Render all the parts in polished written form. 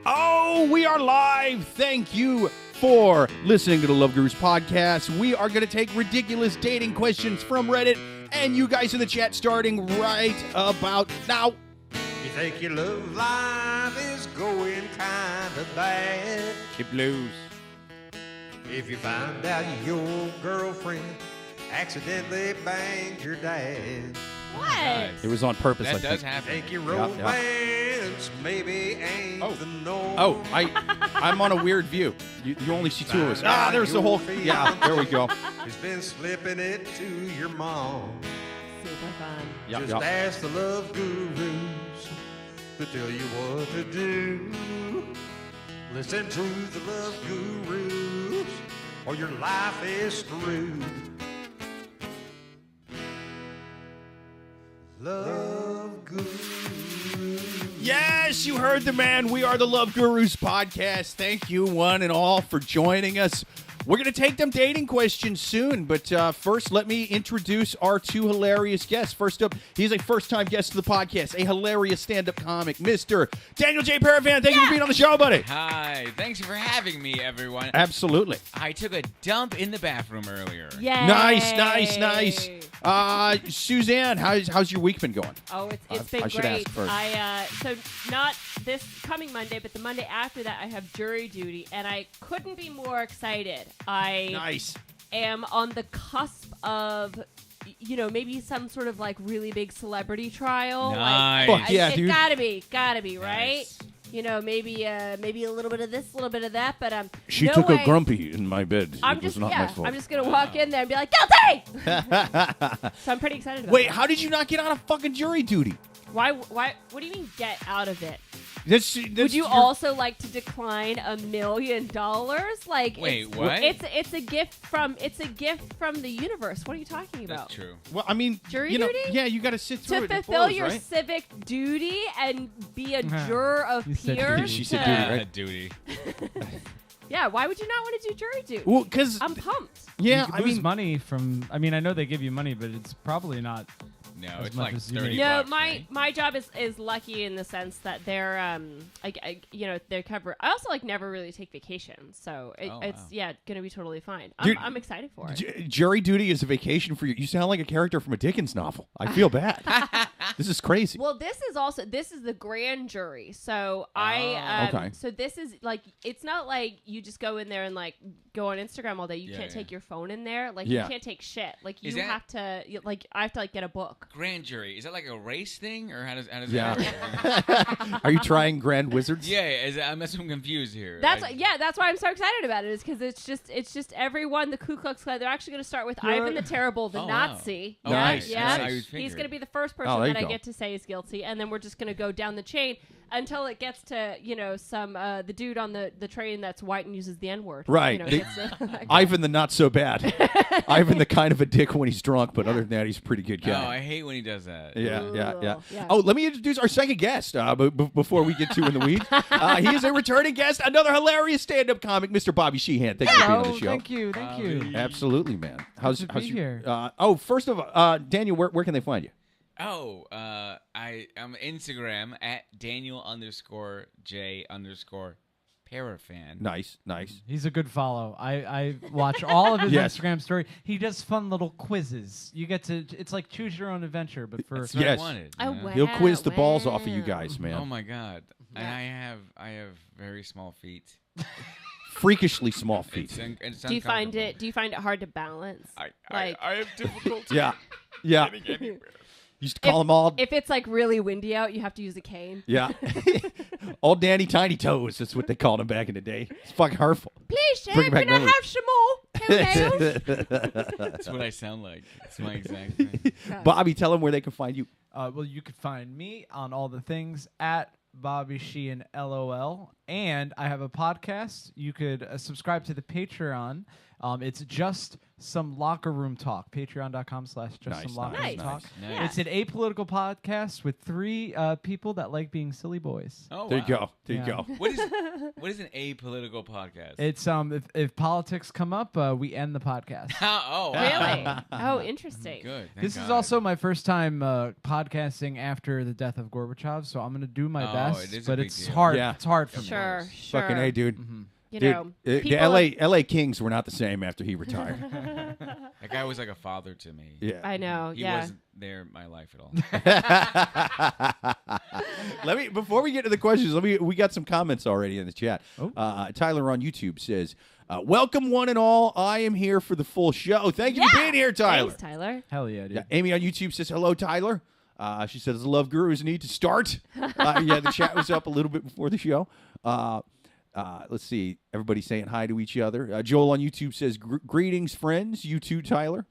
Oh, we are live. Thank you for listening to the Love Gurus podcast. We are going to take ridiculous dating questions from Reddit and you guys in the chat starting right about now. You think your love life is going kind of bad? Keep loose. If you find out your girlfriend accidentally banged your dad. What? It was on purpose. That I does think. happen. Think your romance maybe ain't the norm. Oh, I'm on a weird view. You only see two of us. Ah, there's the whole. Yeah, there we go. He's been slipping it to your mom. Super fun. Just ask the love gurus to tell you what to do. Listen to the love gurus, or your life is screwed. Love Gurus. Yes, you heard the man. We are the Love Gurus podcast. Thank you, one and all, for joining us. We're going to take them dating questions soon, but first, let me introduce our two hilarious guests. First up, he's a first-time guest to the podcast, a hilarious stand-up comic, Mr. Daniel J. Perafan. Thank you for being on the show, buddy. Hi, thanks for having me, everyone. Absolutely. I took a dump in the bathroom earlier. Yay. Nice. Suzanne, how's your week been going? Oh, it's been I should great. ask first. So not this coming Monday, but the Monday after that, I have jury duty, and I couldn't be more excited. I Nice. am on the cusp of, maybe some sort of like really big celebrity trial. Nice. Fuck yeah, it's dude. gotta be, right? Nice. Maybe a little bit of this, a little bit of that, but She no took way. a grumpy in my bed. I'm It was just not my fault. I'm just gonna walk in there and be like, guilty. So I'm pretty excited about Wait, that. how did you not get out of fucking jury duty? Why? What do you mean get out of it? Would Would you also like to decline $1 million? Like, Wait, what? It's a gift from the universe. What are you talking about? That's true. Well, I mean, Jury you know, duty? yeah, you got to sit through To it. It fulfill blows, your right? civic duty and be a juror of You said peers. duty. She said to- duty, right? Duty. Yeah. Why would you not want to do jury duty? Well, because I'm pumped. yeah, you I lose mean, money from. I mean, I know they give you money, but it's probably not. No, As it's much like as you 30 make. No, bucks, my right? my job is lucky in the sense that they're they cover. I also never really take vacation, so it's wow. gonna be totally fine. Dude, I'm excited for it. jury duty is a vacation for you. You sound like a character from a Dickens novel. I feel bad. This is crazy. Well, this is the grand jury. So Okay. So this is it's not like you just go in there and go on Instagram all day. You can't take your phone in there. Yeah. You can't take shit. Is You that- have to I have to get a book. Grand jury. Is that like a race thing, or how does Yeah. that work? Are you trying Grand Wizards? Yeah, I'm confused here. That's why I'm so excited about it. Is because it's just everyone. The Ku Klux Klan. They're actually going to start with Ivan the Terrible, the Oh, wow. Nazi. Oh, Yeah, nice, yeah. nice. I He's figured. going to be the first person Oh, there that you I go. get to say is guilty, and then we're just going to go down the chain until it gets to some the dude on the train that's white and uses the N-word. Right. Ivan the not so bad. Ivan the kind of a dick when he's drunk, but other than that, he's a pretty good Oh, guy. I hate when he does that. Yeah. Yeah. Oh, let me introduce our second guest before we get too in the weeds. He is a returning guest, another hilarious stand-up comic, Mr. Bobby Sheehan. Thank you for being on the show. Thank you. Absolutely, man. How's Good to be your, here. First of all, Daniel, where can they find you? Oh, I'm Instagram at Daniel_J_Perafan. Nice. He's a good follow. I watch all of his Yes. Instagram story. He does fun little quizzes. You get to. It's like choose your own adventure, but for That's what Yes. I wanted. Oh, you know? wow. He'll quiz the balls off of you Wow. guys, man. Oh my god. And I have very small feet. Freakishly small feet. It's Do you find uncomfortable. it hard to balance? I have difficulty Yeah. getting anywhere. Used to call them all. If it's really windy out, you have to use a cane. Yeah. All Danny Tiny Toes. That's what they called him back in the day. It's fucking hurtful. Please, Bring Chef, back can I memories. have some more toenails? That's what I sound like. It's my exact thing. Bobby, tell them where they can find you. well, you could find me on all the things at Bobby Sheehan LOL, and I have a podcast. You could subscribe to the Patreon It's just some locker room talk. Patreon.com/just Nice, some locker nice. room talk. Nice. Yeah. It's an apolitical podcast with 3 people that like being silly boys. Oh, There wow. you go. There you Yeah. go. What is an apolitical podcast? It's if politics come up, we end the podcast. Oh, wow. Really? Oh, interesting. Good. Thank This is God. also my first time podcasting after the death of Gorbachev, so I'm gonna do my Oh, best. it is a but big it's deal. hard. Yeah. It's hard for me. Sure, sure. Fucking A, dude. You Dude, know, the people LA Kings were not the same after he retired. That guy was like a father to me. Yeah. I know. He yeah. wasn't there in my life at all. Before we get to the questions, we got some comments already in the chat. Oh. Tyler on YouTube says, welcome one and all. I am here for the full show. Thank you for being here, Tyler. Thanks, Tyler. Hell yeah, dude. Yeah, Amy on YouTube says, hello, Tyler. She says, the Love Gurus need to start. Yeah, the chat was up a little bit before the show. Let's see. Everybody saying hi to each other. Joel on YouTube says, greetings, friends. You too, Tyler.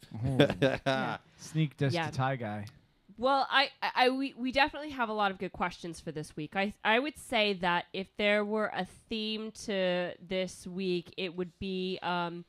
Sneak diss Yeah. to Ty guy. Well, we definitely have a lot of good questions for this week. I would say that if there were a theme to this week, it would be ruined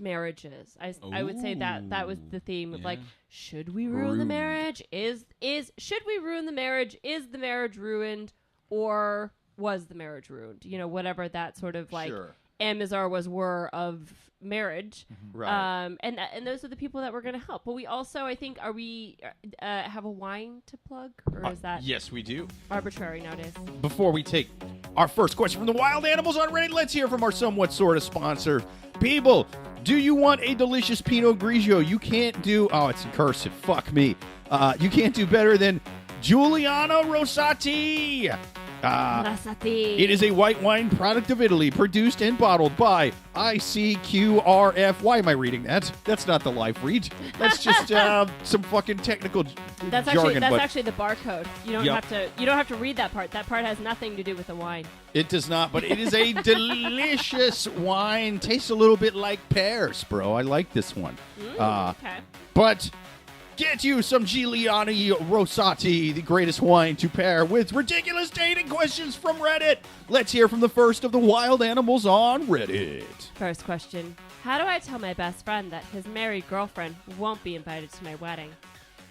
marriages. I would say that was the theme of like, Yeah. should we ruin the marriage? Should we ruin the marriage? Is the marriage ruined, or was the marriage ruined? You know, whatever that sort of like Sure. am as are was were of marriage. Right. And those are the people that we're going to help. But we also, I think, have a wine to plug, or is that Yes, we do. arbitrary nowadays? Before we take our first question from the wild animals on Reddit, let's hear from our somewhat sort of sponsor. People, do you want a delicious Pinot Grigio? You can't do... Oh, it's in cursive. Fuck me. You can't do better than Giuliano Rossati. It is a white wine product of Italy, produced and bottled by ICQRF. Why am I reading that? That's not the live read. That's just some fucking technical That's jargon. actually the barcode. You don't Yep. have to read that part. That part has nothing to do with the wine. It does not, but it is a delicious wine. Tastes a little bit like pears, bro. I like this one. Okay. But get you some Giuliano Rossati, the greatest wine to pair with ridiculous dating questions from Reddit. Let's hear from the first of the wild animals on Reddit. First question. How do I tell my best friend that his married girlfriend won't be invited to my wedding?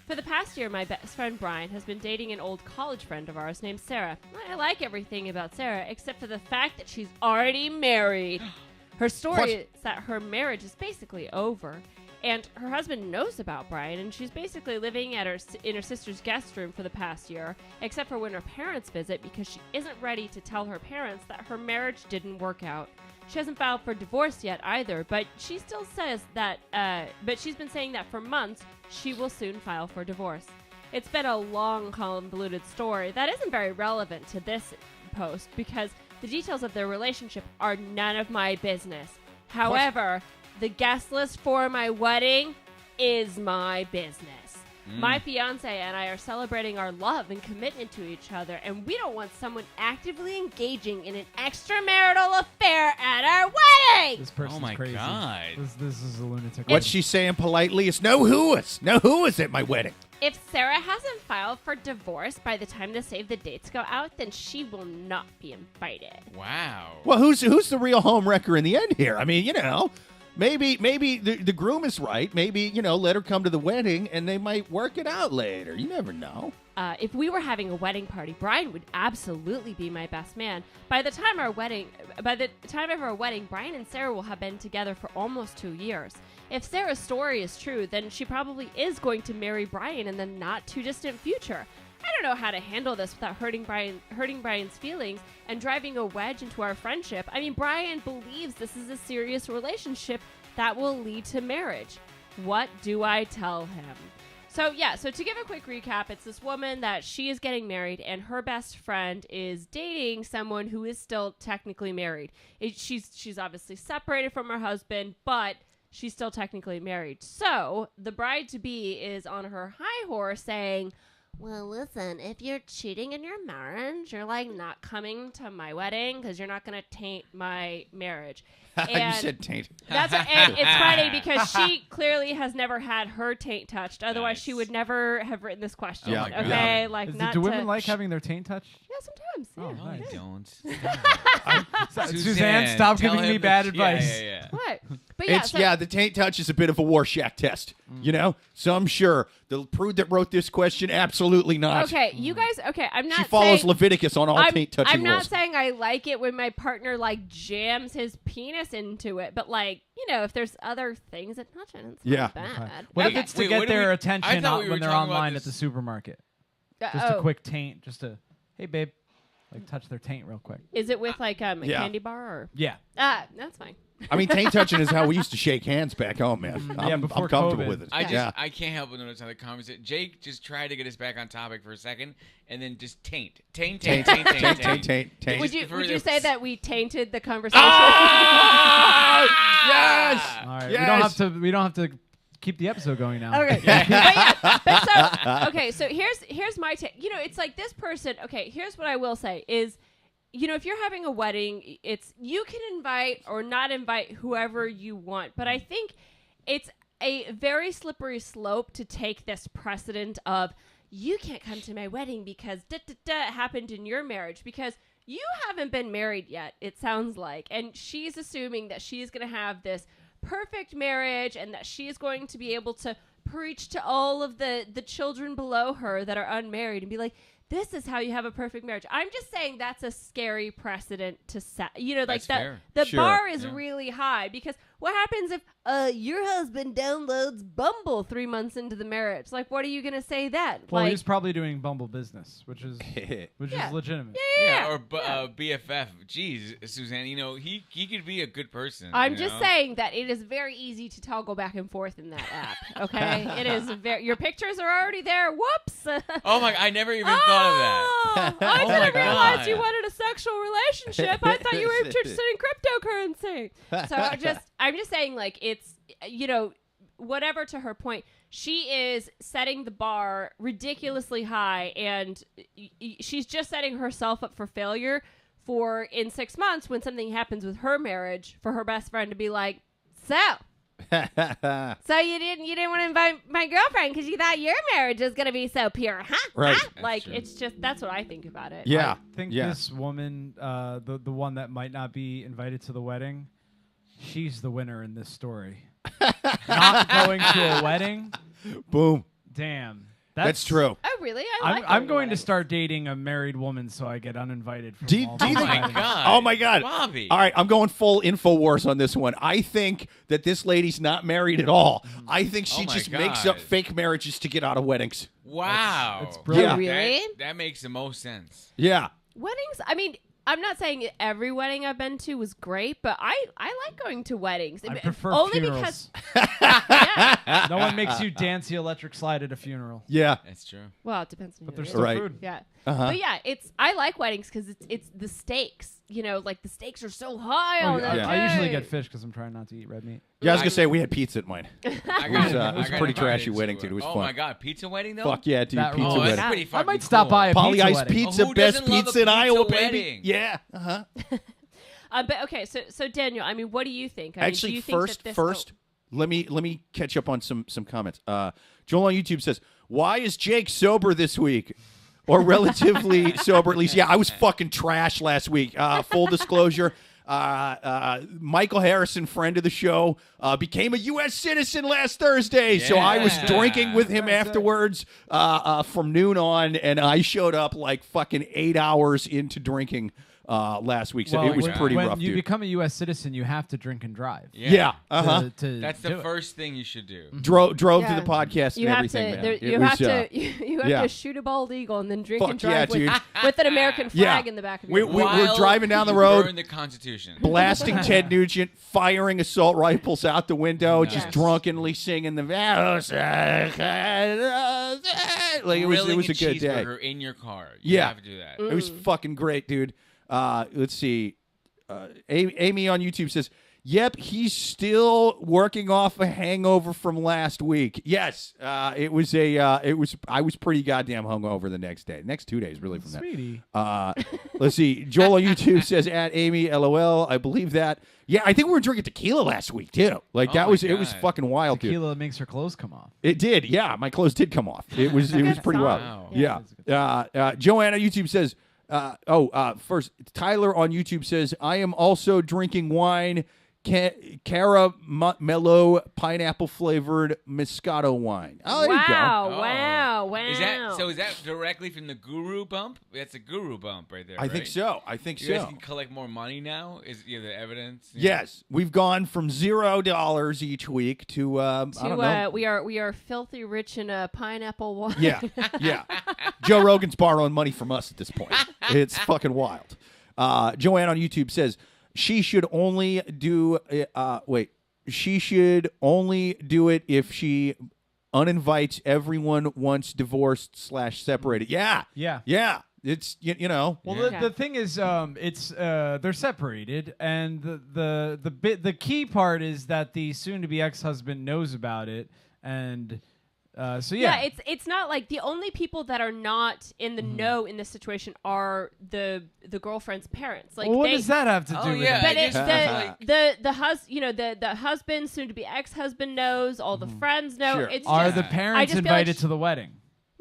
For the past year, my best friend Brian has been dating an old college friend of ours named Sarah. I like everything about Sarah except for the fact that she's already married. Her story What? is that her marriage is basically over. And her husband knows about Brian, and she's basically living at in her sister's guest room for the past year, except for when her parents visit, because she isn't ready to tell her parents that her marriage didn't work out. She hasn't filed for divorce yet either, but she still says that, but she's been saying that for months she will soon file for divorce. It's been a long, convoluted story that isn't very relevant to this post, because the details of their relationship are none of my business. However, the guest list for my wedding is my business. My fiance and I are celebrating our love and commitment to each other, and we don't want someone actively engaging in an extramarital affair at our wedding. This person's Oh my crazy. God. This is a lunatic. What's she saying politely? It's no whoas. No whoas at my wedding. If Sarah hasn't filed for divorce by the time the save the dates go out, then she will not be invited. Wow. Well, who's the real home wrecker in the end here? I mean, you know, maybe the groom is right. Maybe, you know, let her come to the wedding and they might work it out later. You never know. If we were having a wedding party, Brian would absolutely be my best man. By the time of our wedding, Brian and Sarah will have been together for almost 2 years. If Sarah's story is true, then she probably is going to marry Brian in the not too distant future. I don't know how to handle this without hurting Brian's feelings and driving a wedge into our friendship. I mean, Brian believes this is a serious relationship that will lead to marriage. What do I tell him? So to give a quick recap, it's this woman that she is getting married, and her best friend is dating someone who is still technically married. She's obviously separated from her husband, but she's still technically married. So the bride-to-be is on her high horse saying, well, listen, if you're cheating in your marriage, you're like not coming to my wedding because you're not going to taint my marriage. You And said taint. that's and it's funny because she clearly has never had her taint touched. Otherwise, she Nice. would never have written this question. Yeah. Oh my God. Okay, like not. Do women to, like having their taint touched? Yeah, sometimes. Oh, Yeah. nice. I don't. Suzanne, stop tell giving me him bad that- advice. Yeah. What? But yeah, It's so, the taint touch is a bit of a Rorschach test, you know. So I'm sure the prude that wrote this question, absolutely not. okay, you guys. Okay, I'm not. She follows saying, Leviticus on all taint touching I'm not rules. saying I like it when my partner like jams his penis into it, but like if there's other things that touch it, it's Yeah. not bad. What if Okay. it's to Wait, get what do their we- I attention thought we were when they're talking about online this- at the supermarket? Just oh, a quick taint, just a hey babe, like touch their taint real quick. Is it with like a Yeah. candy bar or? Yeah. That's fine. I mean, taint touching is how we used to shake hands back home, man. I'm before comfortable COVID. with it. I can't help but notice how the conversation. Jake just tried to get us back on topic for a second, and then just taint. Taint, taint. Would you For- say that we tainted the conversation? Yes. All right. Yes. We don't have to keep the episode going now. Okay. So here's my take. It's like this person. Okay, here's what I will say is, if you're having a wedding, you can invite or not invite whoever you want, but I think it's a very slippery slope to take this precedent of you can't come to my wedding because it happened in your marriage because you haven't been married yet, it sounds like, and she's assuming that she's going to have this perfect marriage and that she is going to be able to preach to all of the children below her that are unmarried and be like, this is how you have a perfect marriage. I'm just saying that's a scary precedent to set. That's that fair. the Sure. bar is Yeah. really high because what happens if your husband downloads Bumble 3 months into the marriage? Like, what are you gonna say then? Well, like, he's probably doing Bumble business, which is Yeah. is legitimate. yeah. Or BFF. Jeez, Suzanne, he could be a good person. I'm you just know? saying that it is very easy to toggle back and forth in that app. Okay, it is your pictures are already there. Whoops. Oh my! I never even thought of that. I Oh didn't my realize God. you wanted a sexual relationship. I thought you were interested in cryptocurrency. So I'm just saying, like, it's, whatever to her point, she is setting the bar ridiculously high, and she's just setting herself up for failure for in 6 months when something happens with her marriage for her best friend to be like, so you didn't want to invite my girlfriend because you thought your marriage was gonna be so pure, huh? Right. Huh? That's Like true. it's just that's what I think about it. Yeah. I think Yeah. this woman, the one that might not be invited to the wedding, she's the winner in this story. Not going to a wedding. Boom. Damn. That's true. Oh really? I like I'm going to weddings. start dating a married woman so I get uninvited from Do you all think- the Oh my weddings. God! Oh my God. Bobby! All right, I'm going full InfoWars on this one. I think that this lady's not married at all. I think she Oh my just makes up God. fake marriages to get out of weddings. Wow! It's brilliant. Oh, really? That makes the most sense. Yeah. Weddings. I mean, I'm not saying every wedding I've been to was great, but I like going to weddings. I prefer only funerals. because yeah. No one makes you dance the electric slide at a funeral. Yeah. That's true. Well, it depends on But who there's it is. still Right. food. Yeah. Uh-huh. But yeah, I like weddings because it's the stakes. Like the stakes are so high Oh, on that I usually day. get fish because I'm trying not to eat red meat. Yeah, I was going to say, we had pizza at mine. I was, got- it was I a got pretty invited trashy to wedding, a- dude. It was oh fun. my God, pizza wedding though? Fuck yeah, dude. That Pizza rules. Oh, wedding. that's pretty I fucking might stop cool. by a Polly pizza Ice wedding. Pizza, who best doesn't love a pizza in pizza Iowa, baby. wedding? Yeah. Uh-huh. But okay, so Daniel, I mean, what do you think? I mean, do Actually, you think first, that this, let me catch up on some comments. Joel on YouTube says, "Why is Jake sober this week, or relatively sober at least?" Yeah, I was fucking trash last week. Full disclosure. Michael Harrison, friend of the show, became a U.S. citizen last Thursday, so I was Yeah. drinking with him That's it. afterwards from noon on, and I showed up like fucking 8 hours into drinking last week, so it was pretty when rough, you dude. become a U.S. citizen, you have to drink and drive. Yeah, uh-huh. That's the do it. first thing you should do. Drove Yeah. to the podcast you and have everything, to, man. there, It you was, have to, you have yeah. to shoot a bald eagle and then drink Fuck and drive yeah, with an American Yeah. flag in the back of We- your we- car. we're While driving down the you road. burn the Constitution. blasting Ted Nugent, firing assault rifles out the window, just Nice. drunkenly singing the like it was Grilling a good day. cheeseburger in your car. You Yeah. have to do that. It was fucking great, dude. Let's see. Amy on YouTube says, Yep, he's still working off a hangover from last week. Yes, it was. I was pretty goddamn hungover the next day. Next 2 days, really, from Sweetie. that. Let's see. Joel on YouTube says at Amy, LOL. I believe that. Yeah, I think we were drinking tequila last week too. Like Oh my it was God. fucking wild, dude. Tequila makes her clothes come off. It did. Yeah, my clothes did come off. It was pretty wild. Wow. Yeah. Joanna YouTube says. First, Tyler on YouTube says, I am also drinking wine, Caramello pineapple flavored Moscato wine. Oh, there you go. Wow. Is that directly from the Guru bump? That's a Guru bump right there. I think so. You guys can collect more money now. Is the evidence? Yes, we've gone from $0 each week to I don't know. We are filthy rich in pineapple wine. Yeah. Joe Rogan's borrowing money from us at this point. It's fucking wild. Joanne on YouTube says she should only do she should only do it if she uninvites everyone once divorced/separated. Yeah. It's you know. Well, the thing is, it's they're separated, and the key part is that the soon-to-be ex-husband knows about it, and it's not like the only people that are not in the know in this situation are the girlfriend's parents. Like, what does that have to do with But it? it's the husband, soon to be ex-husband knows. All the friends know. Sure. It's Are just, the I parents just feel like invited to the wedding?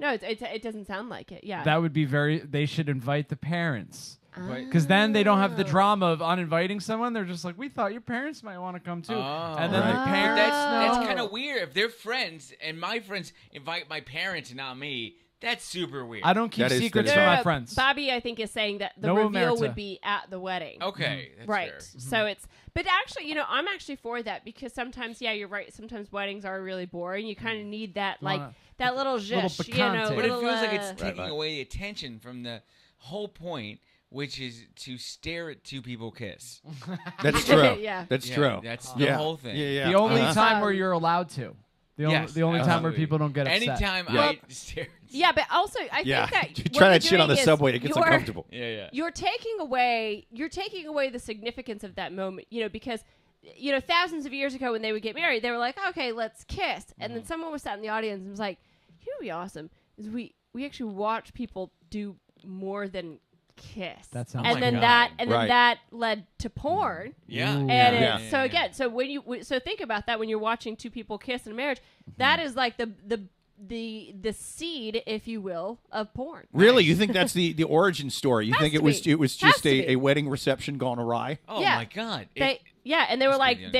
No, it doesn't sound like it. Yeah, That would be they should invite the parents. But- Because then they don't have the drama of uninviting someone. They're just like, we thought your parents might want to come too. And then the Right. parents That's know. kind of weird. If they're friends and my friends invite my parents and not me, that's super weird. I don't keep That is- secrets that from is- my friends. Bobby, I think, is saying that the No reveal omerta. would be at the wedding. Okay, that's Right. fair. So it's, but actually, I'm actually for that because sometimes, yeah, you're right. Sometimes weddings are really boring. You kind of need that, like, that little zhuzh, picante. But it little, feels like it's taking right. away the attention from the whole point, which is to stare at two people kiss. That's true. Yeah. That's Yeah, true. that's the whole thing. Yeah. The only Uh-huh. time where you're allowed to. Yes, The only time where absolutely. people don't get upset. Anytime Yeah. I stare. Yeah, but also, I Yeah. think that Try what that you're shit on the doing is subway. It gets you're- uncomfortable. Yeah. You're taking away the significance of that moment, because thousands of years ago when they would get married, they were like, okay, let's kiss, and then someone was sat in the audience and was like, you know what'd be awesome is we actually watch people do more than kiss. That sounds and my then God. that and Right. then that led to porn. Yeah. Ooh. And Yeah. so again, so when so think about that when you're watching two people kiss in a marriage, that is like the seed, if you will, of porn. Really, you think that's the origin story? You Has think to it was be. it was Has just to be. a wedding reception gone awry? Oh Yeah. my God. And they were That's like pretty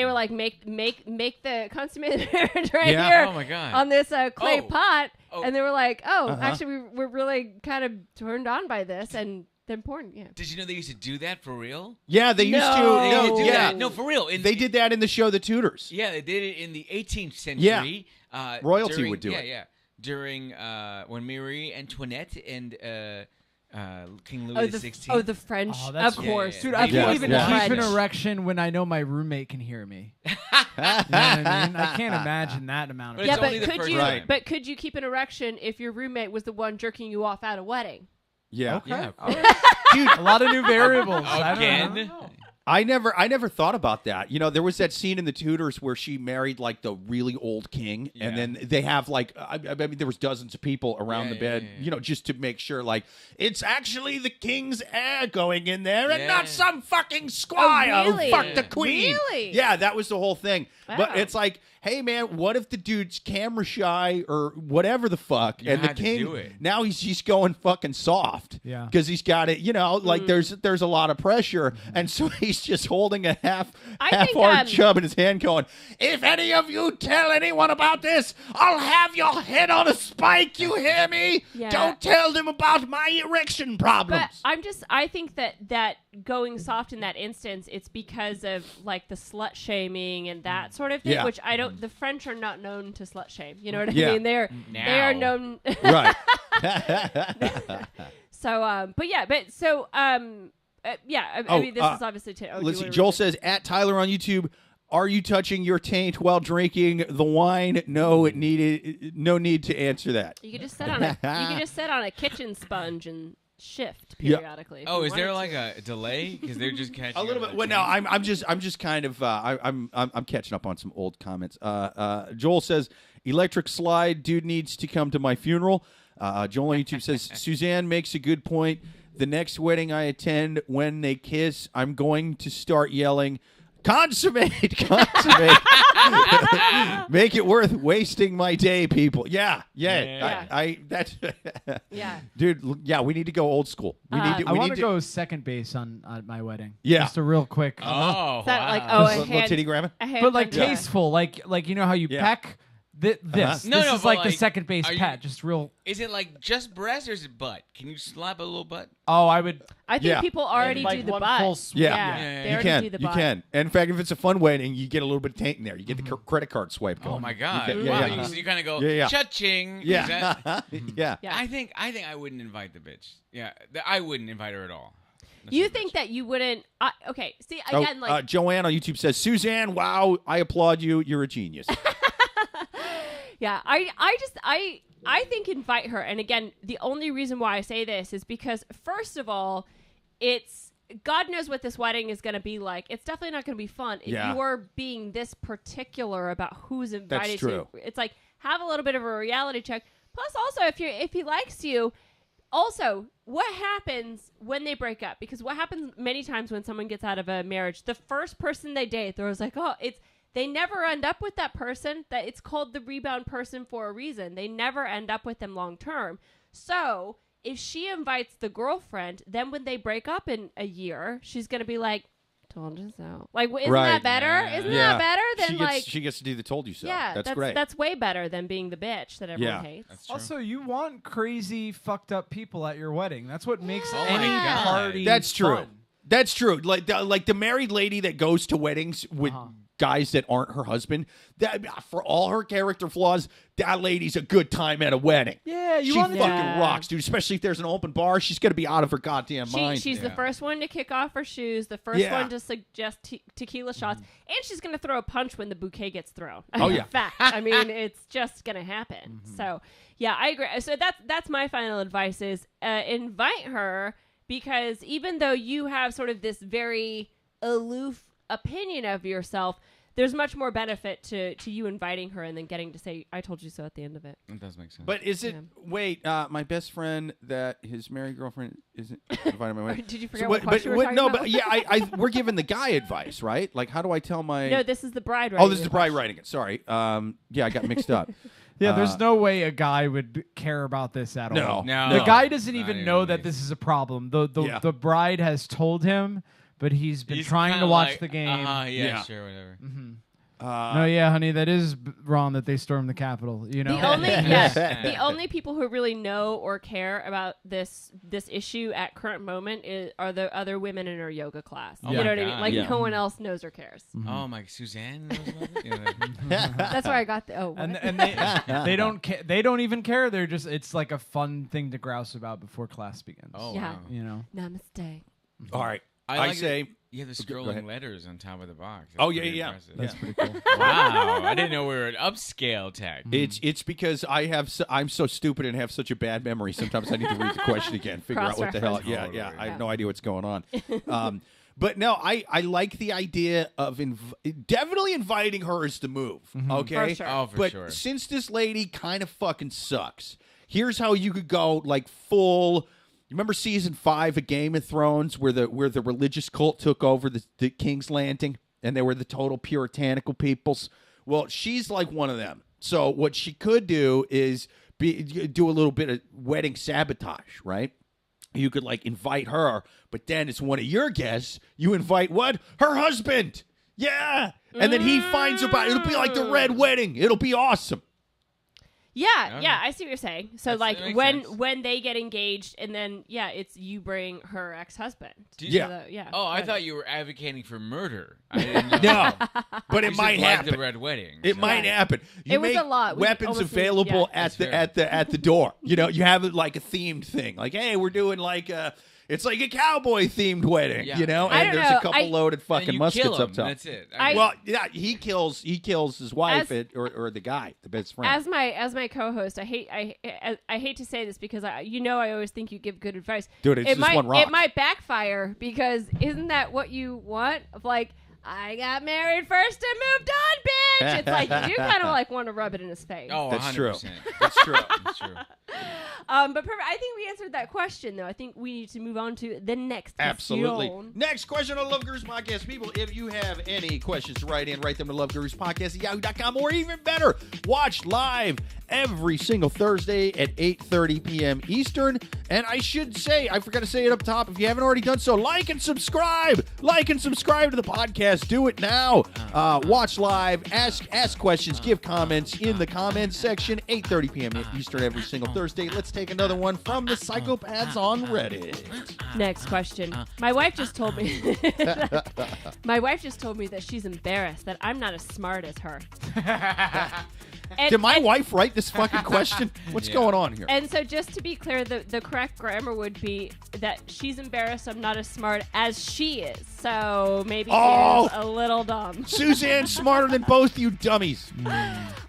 make the consummated marriage right Yeah. here Oh my God. on this clay Oh. pot, Oh. and they were like, Uh-huh. actually we're really kind of turned on by this, and then porn, yeah. Did you know they used to do that for real? Yeah, they used to. No. They No, used to do yeah, that. No, for real. they did that in the show The Tudors. Yeah, they did it in the 18th century. Royalty during- would do it. Yeah. During when Marie Antoinette and King Louis XVI. The French, Oh, that's- of course. Yeah. Dude, I They can't was even the keep French. an erection when I know my roommate can hear me. You know what I mean? I can't imagine that amount But of Yeah, it's but only the could first you? time. But could you keep an erection if your roommate was the one jerking you off at a wedding? Yeah. Yeah. Dude, a lot of new variables. I Again? don't know. I never thought about that. There was that scene in The Tudors where she married like the really old king, and Yeah. then they have like I mean there was dozens of people around Yeah, the bed, yeah. just to make sure like it's actually the king's heir going in there and Yeah. not some fucking squire really? who fucked the queen. Really? Yeah, that was the whole thing. But Wow. it's like, hey man, what if the dude's camera shy or whatever the fuck, You and the had to king do it. now he's going fucking soft, Yeah. because he's got it, like there's a lot of pressure, and so he's just holding a I think, half-hard chub in his hand, going, "If any of you tell anyone about this, I'll have your head on a spike. You hear me? Yeah. Don't tell them about my erection problems." But I think that going soft in that instance, it's because of like the slut shaming and that sort of thing, Yeah. which the French are not known to slut shame. You know what I Yeah. mean? They are Now. known. Right. So, I mean, this is obviously. Let's see. Joel says at Tyler on YouTube, "Are you touching your taint while drinking the wine?" No, no need to answer that. You could just sit on a kitchen sponge and shift Yeah. periodically. if Oh, you is there wanted like a delay? Because they're just catching A little up bit. with Well, the no, change? I'm just kind of I'm catching up on some old comments. Joel says electric slide dude needs to come to my funeral. Joel on YouTube says Suzanne makes a good point. The next wedding I attend, when they kiss, I'm going to start yelling, "Consummate, consummate!" Make it worth wasting my day, people. Yeah. Yeah. I that's Yeah. dude. Yeah, we need to go old school. We need to. I We want need to go second base on my wedding. Yeah. Just a real quick. Oh, Is that like wow. a Little hand, titty grabbing? a hand but like under- tasteful, like you know how you Yeah. peck. This No, this no, is but like the like, second base are you- pat, just real. Is it like just breast or is it butt? Can you slap a little butt? Oh, I would. I think Yeah. people already like do the one butt. full sweep. Yeah. Yeah, Yeah, they You already can. do the You butt. can. And in fact, if it's a fun wedding, you get a little bit of taint in there. You get the credit card swipe going. Oh my god! You get- Wow, yeah. you kind of go Yeah. cha-ching. Is Yeah. that- Yeah. Yeah. I think I wouldn't invite the bitch. Yeah, I wouldn't invite her at all. That's You a think bitch. that you wouldn't? Okay, see Oh, again, like Joanne on YouTube says, Suzanne, wow, I applaud you. You're a genius. yeah, I think invite her. And again, the only reason why I say this is because first of all, it's God knows what this wedding is going to be like. It's definitely not going to be fun if Yeah. you are being this particular about who's invited. true. To. It's like have a little bit of a reality check. Plus, also if he likes you. Also, what happens when they break up? Because what happens many times when someone gets out of a marriage, the first person they date, they're always like, oh, they never end up with that person. That it's called the rebound person for a reason. They never end up with them long term. So if she invites the girlfriend, then when they break up in a year, she's gonna be like, told you so. Like, isn't Right. that better? Yeah. Isn't that better than she gets to do the told you so. yeah, that's great. That's way better than being the bitch that everyone Yeah. hates. That's true. Also, you want crazy, fucked up people at your wedding. That's what makes Oh any my God. party. That's true. fun. That's true. Like the married lady that goes to weddings with guys that aren't her husband. That for all her character flaws, that lady's a good time at a wedding. Yeah, you She want fucking Yeah. rocks, dude. Especially if there's an open bar, she's gonna be out of her goddamn mind. She's the Yeah. first one to kick off her shoes, the first Yeah. one to suggest tequila shots, and she's going to throw a punch when the bouquet gets thrown. Oh, yeah. In fact, I mean, it's just going to happen. So, yeah, I agree. So that's my final advice is invite her because even though you have sort of this very aloof opinion of yourself, there's much more benefit to you inviting her and then getting to say, I told you so at the end of it. That does make sense. But is it? Yeah. Wait, my best friend that his married girlfriend isn't invited my wedding. Did you forget what question you were talking no, about? but yeah, I we're giving the guy advice, right? Like, how do I tell my? No, this is the bride. Oh, this is the bride writing it. Sorry. Yeah, I got mixed up. Yeah, there's no way a guy would care about this at No. all. No. The guy doesn't Not even even know me. that this is a problem. The Yeah. the bride has told him, but he's been He's trying kinda to watch like, the game. Yeah, Yeah. sure, whatever. No, yeah, honey, that is wrong that they stormed the Capitol. You know, The only the only people who really know or care about this issue at current moment are the other women in her yoga class. Oh You my know what I mean? God. Like Yeah. no one else knows or cares. Oh my, Suzanne knows about it? Yeah, That's where I got the what? and they don't they don't even care. They're just it's like a fun thing to grouse about before class begins. oh, Yeah. wow. you know. Namaste. All right. I I like say. You have the Go scrolling ahead. letters on top of the box. That's Oh, yeah, pretty yeah. impressive. That's pretty cool. Wow, I didn't know we were at upscale tech. It's because I'm so stupid and have such a bad memory. Sometimes I need to read the question again, figure out what the hell. Cross-reference. Yeah, I have Yeah. no idea what's going on. But no, I like the idea of definitely inviting her is the move. Okay, For sure. Oh, for but sure. since this lady kind of fucking sucks, here's how you could go like full. You remember season 5 of Game of Thrones where the religious cult took over the King's Landing and they were the total puritanical peoples? Well, she's like one of them. So what she could do is do a little bit of wedding sabotage, right? You could like invite her, but then it's one of your guests. You invite what? Her husband. Yeah. And then he finds about it'll be like the red wedding. It'll be awesome. Yeah, Okay. yeah, I see what you're saying. So That like makes when sense. they get engaged and then it's you bring her ex-husband. Yeah. Yeah. Oh, I right. thought you were advocating for murder. I didn't know. No. But You it said might like happen. the red wedding. It so- might happen. You It was make a lot. We weapons almost need- available yeah. at That's the at the door. You know, you have it like a themed thing. Like, hey, we're doing like It's like a cowboy-themed wedding, Yeah. you know? I And don't there's know. a couple loaded And fucking you muskets kill him, up top. That's it. Well, yeah, he kills his wife or the guy, the best friend. As my co-host, I hate to say this because I always think you give good advice. Dude, it's just one rock. It might backfire because isn't that what you want? Of like, I got married first and moved on, bitch. It's like you do kind of like want to rub it in his face. Oh, That's 100%. true. That's true. That's true. But perfect. I think we answered that question though. I think we need to move on to the next Absolutely. question. Next question on Love Gurus Podcast. People, if you have any questions to write in, write them to loveguruspodcast at yahoo.com, or even better, watch live every single Thursday at 8:30 p.m. Eastern. And I should say, I forgot to say it up top, if you haven't already done so, like and subscribe. Like and subscribe to the podcast. Do it now. Watch live, ask questions, give comments in the comments section, 8:30 p.m. Eastern every single Thursday. Let's take another one from the psychopaths on Reddit. Next question. My wife just told me. My wife just told me that she's embarrassed that I'm not as smart as her. Did my wife write this fucking question? What's going on here? And so just to be clear, the correct grammar would be that she's embarrassed I'm not as smart as she is. So maybe she is a little dumb. Suzanne's smarter than both you dummies.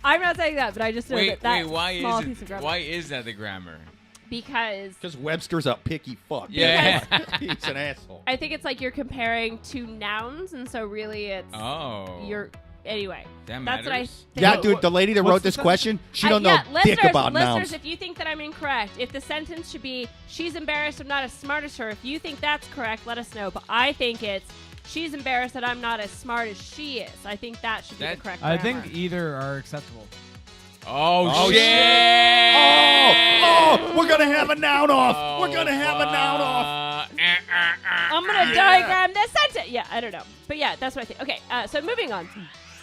I'm not saying that, but I just know that why small is piece of grammar. Why is that the grammar? Because Webster's a picky fuck. Yeah. He's an asshole. I think it's like you're comparing two nouns, and so really it's you're anyway. That that's what I matters. think. Yeah, dude, the lady that wrote this question, she don't know dick about nouns. Listeners, if you think that I'm incorrect, if the sentence should be, she's embarrassed I'm not as smart as her, if you think that's correct, let us know. But I think it's, she's embarrassed that I'm not as smart as she is. I think that should be the correct grammar. I think either are acceptable. Oh, shit! Oh, we're going to have a noun off. We're going to have a noun off. I'm going to diagram this sentence. Yeah, I don't know. But yeah, that's what I think. Okay, so moving on.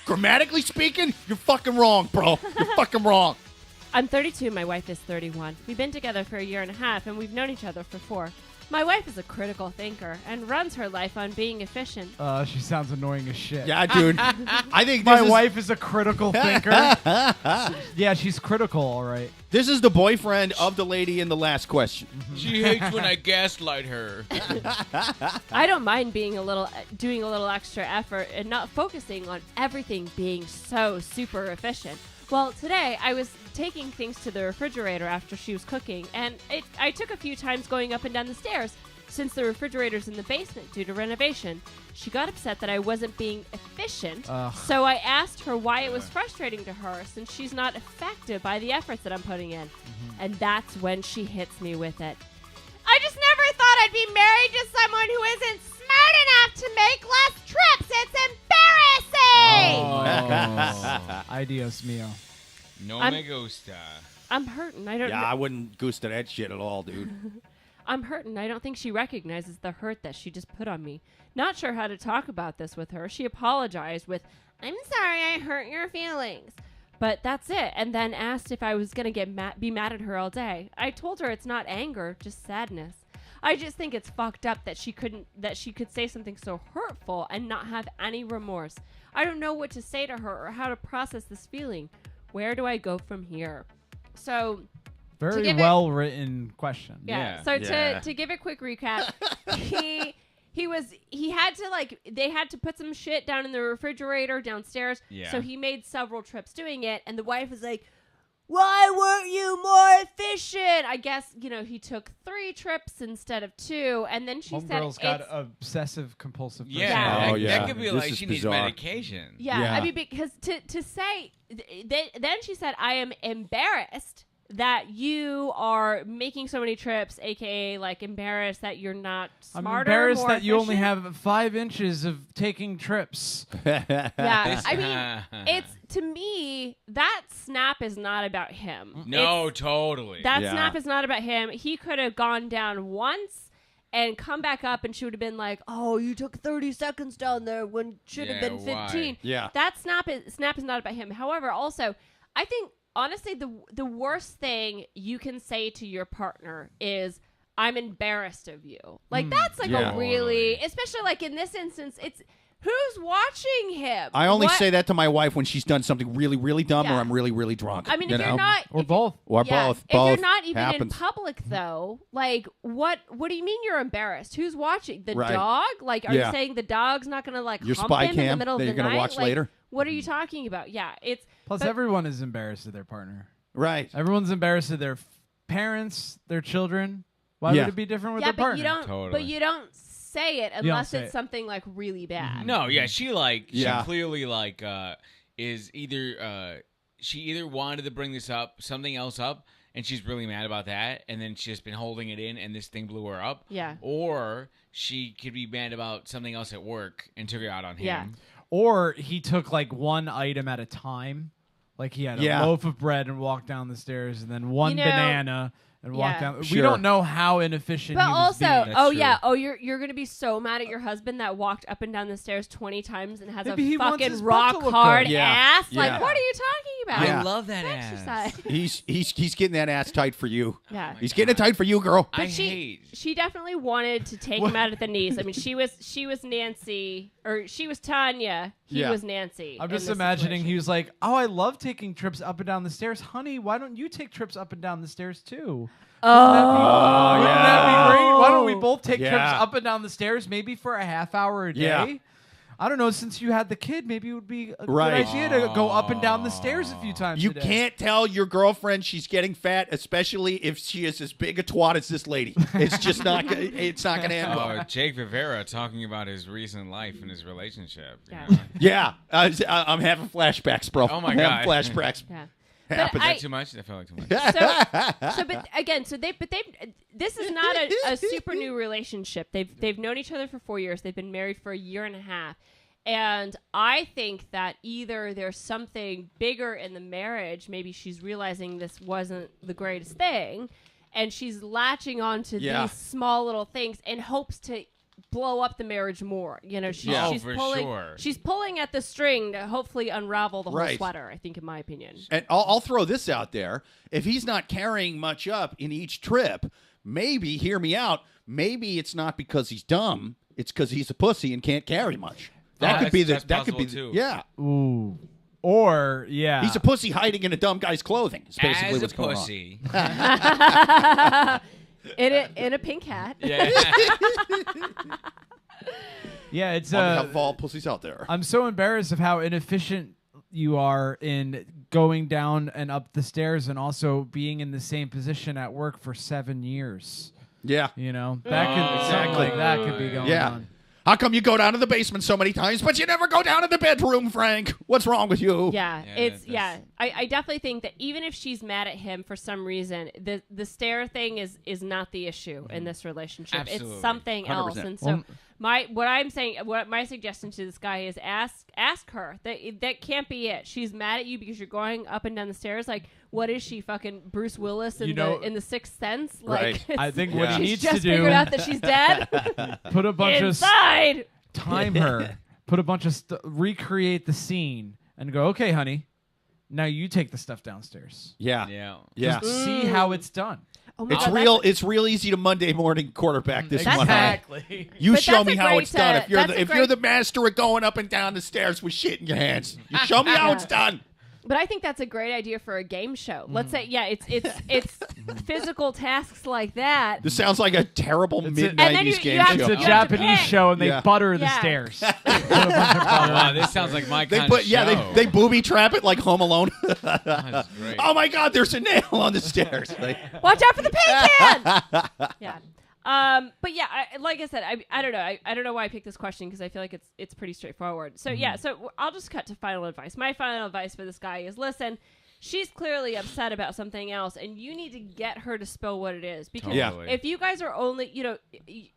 Grammatically speaking, you're fucking wrong, bro. You're fucking wrong. I'm 32, my wife is 31. We've been together for 1.5 years, and we've known each other for 4. My wife is a critical thinker and runs her life on being efficient. She sounds annoying as shit. Yeah, dude. I think my wife is a critical thinker. Yeah, she's critical, all right. This is the boyfriend of the lady in the last question. She hates when I gaslight her. I don't mind doing a little extra effort and not focusing on everything being so super efficient. Well, today I was taking things to the refrigerator after she was cooking, and I took a few times going up and down the stairs since the refrigerator's in the basement due to renovation. She got upset that I wasn't being efficient, so I asked her why it was frustrating to her since she's not effective by the efforts that I'm putting in. And that's when she hits me with it. I just never thought I'd be married to someone who isn't smart enough to make less trips. It's embarrassing! Adios mio. No me gusta. I'm hurting. I don't Yeah, I wouldn't goose to that shit at all, dude. I'm hurting. I don't think she recognizes the hurt that she just put on me. Not sure how to talk about this with her. She apologized with, I'm sorry I hurt your feelings. But that's it. And then asked if I was going to be mad at her all day. I told her it's not anger, just sadness. I just think it's fucked up that she could say something so hurtful and not have any remorse. I don't know what to say to her or how to process this feeling. Where do I go from here? So very well written question. Yeah. So to give a quick recap, they had to put some shit down in the refrigerator downstairs. Yeah. So he made several trips doing it, and the wife was like, why weren't you more efficient? I guess, he took 3 trips instead of 2, and then she said Homegirl's got obsessive compulsive Yeah. personality. Oh, yeah. That could be This like is she needs bizarre. medication. Yeah. Yeah. I mean, because to say, then she said, I am embarrassed that you are making so many trips, aka like embarrassed that you're not smarter. I'm embarrassed more that you only efficient. have 5 inches of taking trips. Yeah, I mean, it's to me that snap is not about him. No, totally. That snap is not about him. He could have gone down once and come back up, and she would have been like, "Oh, you took 30 seconds down there when it should have been 15." Why? Yeah, that snap is not about him. However, also, I think. Honestly, the worst thing you can say to your partner is, I'm embarrassed of you. Like, that's like a really, especially like in this instance, it's, Who's watching him? I only What- say that to my wife when she's done something really, really dumb, or Yeah. I'm really, really drunk. I mean, you if know? you're not, Or if- both. or yeah, both. If you're Both not even happens. in public, though, like, what do you mean you're embarrassed? Who's watching? The Right. dog? Like, are Yeah. you saying the dog's not going to, like, Your hump spy him in the cam middle of that the you're gonna night? watch Like, later? What are you talking about? Yeah, it's... Plus, but- everyone is embarrassed of their partner. Right. Everyone's embarrassed of their parents, their children. Why Yeah. would it be different with yeah, their but partner? you don't. Totally. But you don't say it don't unless say it's it. something like really bad. No, yeah, she Yeah. clearly like is either she either wanted to bring something else up, and she's really mad about that, and then she's just been holding it in, and this thing blew her up. Yeah. Or she could be mad about something else at work and took it out on him. Yeah. Or he took like one item at a time. Like he had a Yeah. loaf of bread and walked down the stairs, and then one You know- banana and walked Yeah. down. We Sure. don't know how inefficient But he was also, being. oh true. yeah, you're gonna be so mad at your husband that walked up and down the stairs 20 times and has Maybe he a wants fucking his butt rock to look hard good. Yeah. ass. Yeah. Like, what are you talking about? Yeah. I love that ass. Exercise. He's getting that ass tight for you. Yeah. He's getting it tight for you, girl. But I she hate. she definitely wanted to take him out at the knees. I mean, she was Nancy, or she was Tanya. He Yeah. was Nancy. I'm in just this imagining situation. he was like, "Oh, I love taking trips up and down the stairs, honey. Why don't you take trips up and down the stairs too? Oh, Wouldn't that be great? Why don't we both take Yeah. trips up and down the stairs, maybe for a half hour a day?" Yeah. I don't know. Since you had the kid, maybe it would be a Right. good idea to go up and down the stairs a few times. You a day. can't tell your girlfriend she's getting fat, especially if she is as big a twat as this lady. It's just not. It's not going to end well. Oh, Jake Vevera talking about his recent life and his relationship. you Yeah. know. Yeah, I'm having flashbacks, bro. Oh, my I'm having God. flashbacks. yeah. Happens. Is I- that too much? That felt like too much. But again, this is not a super new relationship. They've known each other for 4 years. They've been married for a year and a half. And I think that either there's something bigger in the marriage, maybe she's realizing this wasn't the greatest thing, and she's latching on to Yeah. these small little things in hopes to blow up the marriage more. You know, she's, Yeah. she's for pulling sure. she's pulling at the string to hopefully unravel the whole Right. sweater, I think, in my opinion. And I'll throw this out there: if he's not carrying much up in each trip, maybe hear me out. Maybe it's not because he's dumb; it's because he's a pussy and can't carry much. That Oh, could be the. that's That could be possible, the, too. yeah. Ooh. Or yeah, He's a pussy hiding in a dumb guy's clothing. Is basically As what's a going on. pussy. in a pink hat. Yeah. yeah. It's On behalf of all pussies out there. I'm so embarrassed of how inefficient you are in going down and up the stairs, and also being in the same position at work for 7 years. Yeah. You know, that could something exactly. like that could be going Yeah. on. How come you go down to the basement so many times, but you never go down to the bedroom, Frank? What's wrong with you? Yeah, Yeah, it's that's- I definitely think that even if she's mad at him for some reason, the stair thing is not the issue in this relationship. Absolutely. It's something else. 100%. And so my suggestion to this guy is ask her. That can't be it. She's mad at you because you're going up and down the stairs. Like, what is she, fucking Bruce Willis in You know- the Sixth Sense? Right. Like, I think Yeah. what he she's needs just to do figured out that she's dead. put a bunch Inside. of time her, put a bunch of recreate the scene, and go, okay, honey, now you take the stuff downstairs. Yeah. Yeah. Yeah. Just see how it's done. Oh my It's God, real. It's real easy to Monday morning quarterback this one. huh? Exactly. You But show that's me a how great, it's done. If you're that's a if you're the master at going up and down the stairs with shit in your hands, you show me how it's done. But I think that's a great idea for a game show. Let's say, it's physical tasks like that. This sounds like a terrible It's a- mid And then '90s you game have It's show. a You have to Japanese pick. show, and they Yeah. butter the Yeah. stairs. Oh, wow, this sounds like my They kind put of yeah show. they booby trap it like Home Alone. That's great. Oh my God, there's a nail on the stairs. Like, Watch out for the paint can. Yeah. But yeah, like I said, I don't know. I don't know why I picked this question because I feel like it's pretty straightforward. So yeah, so I'll just cut to final advice. My final advice for this guy is: listen, she's clearly upset about something else, and you need to get her to spill what it is. Because Yeah. Totally. if you guys are only,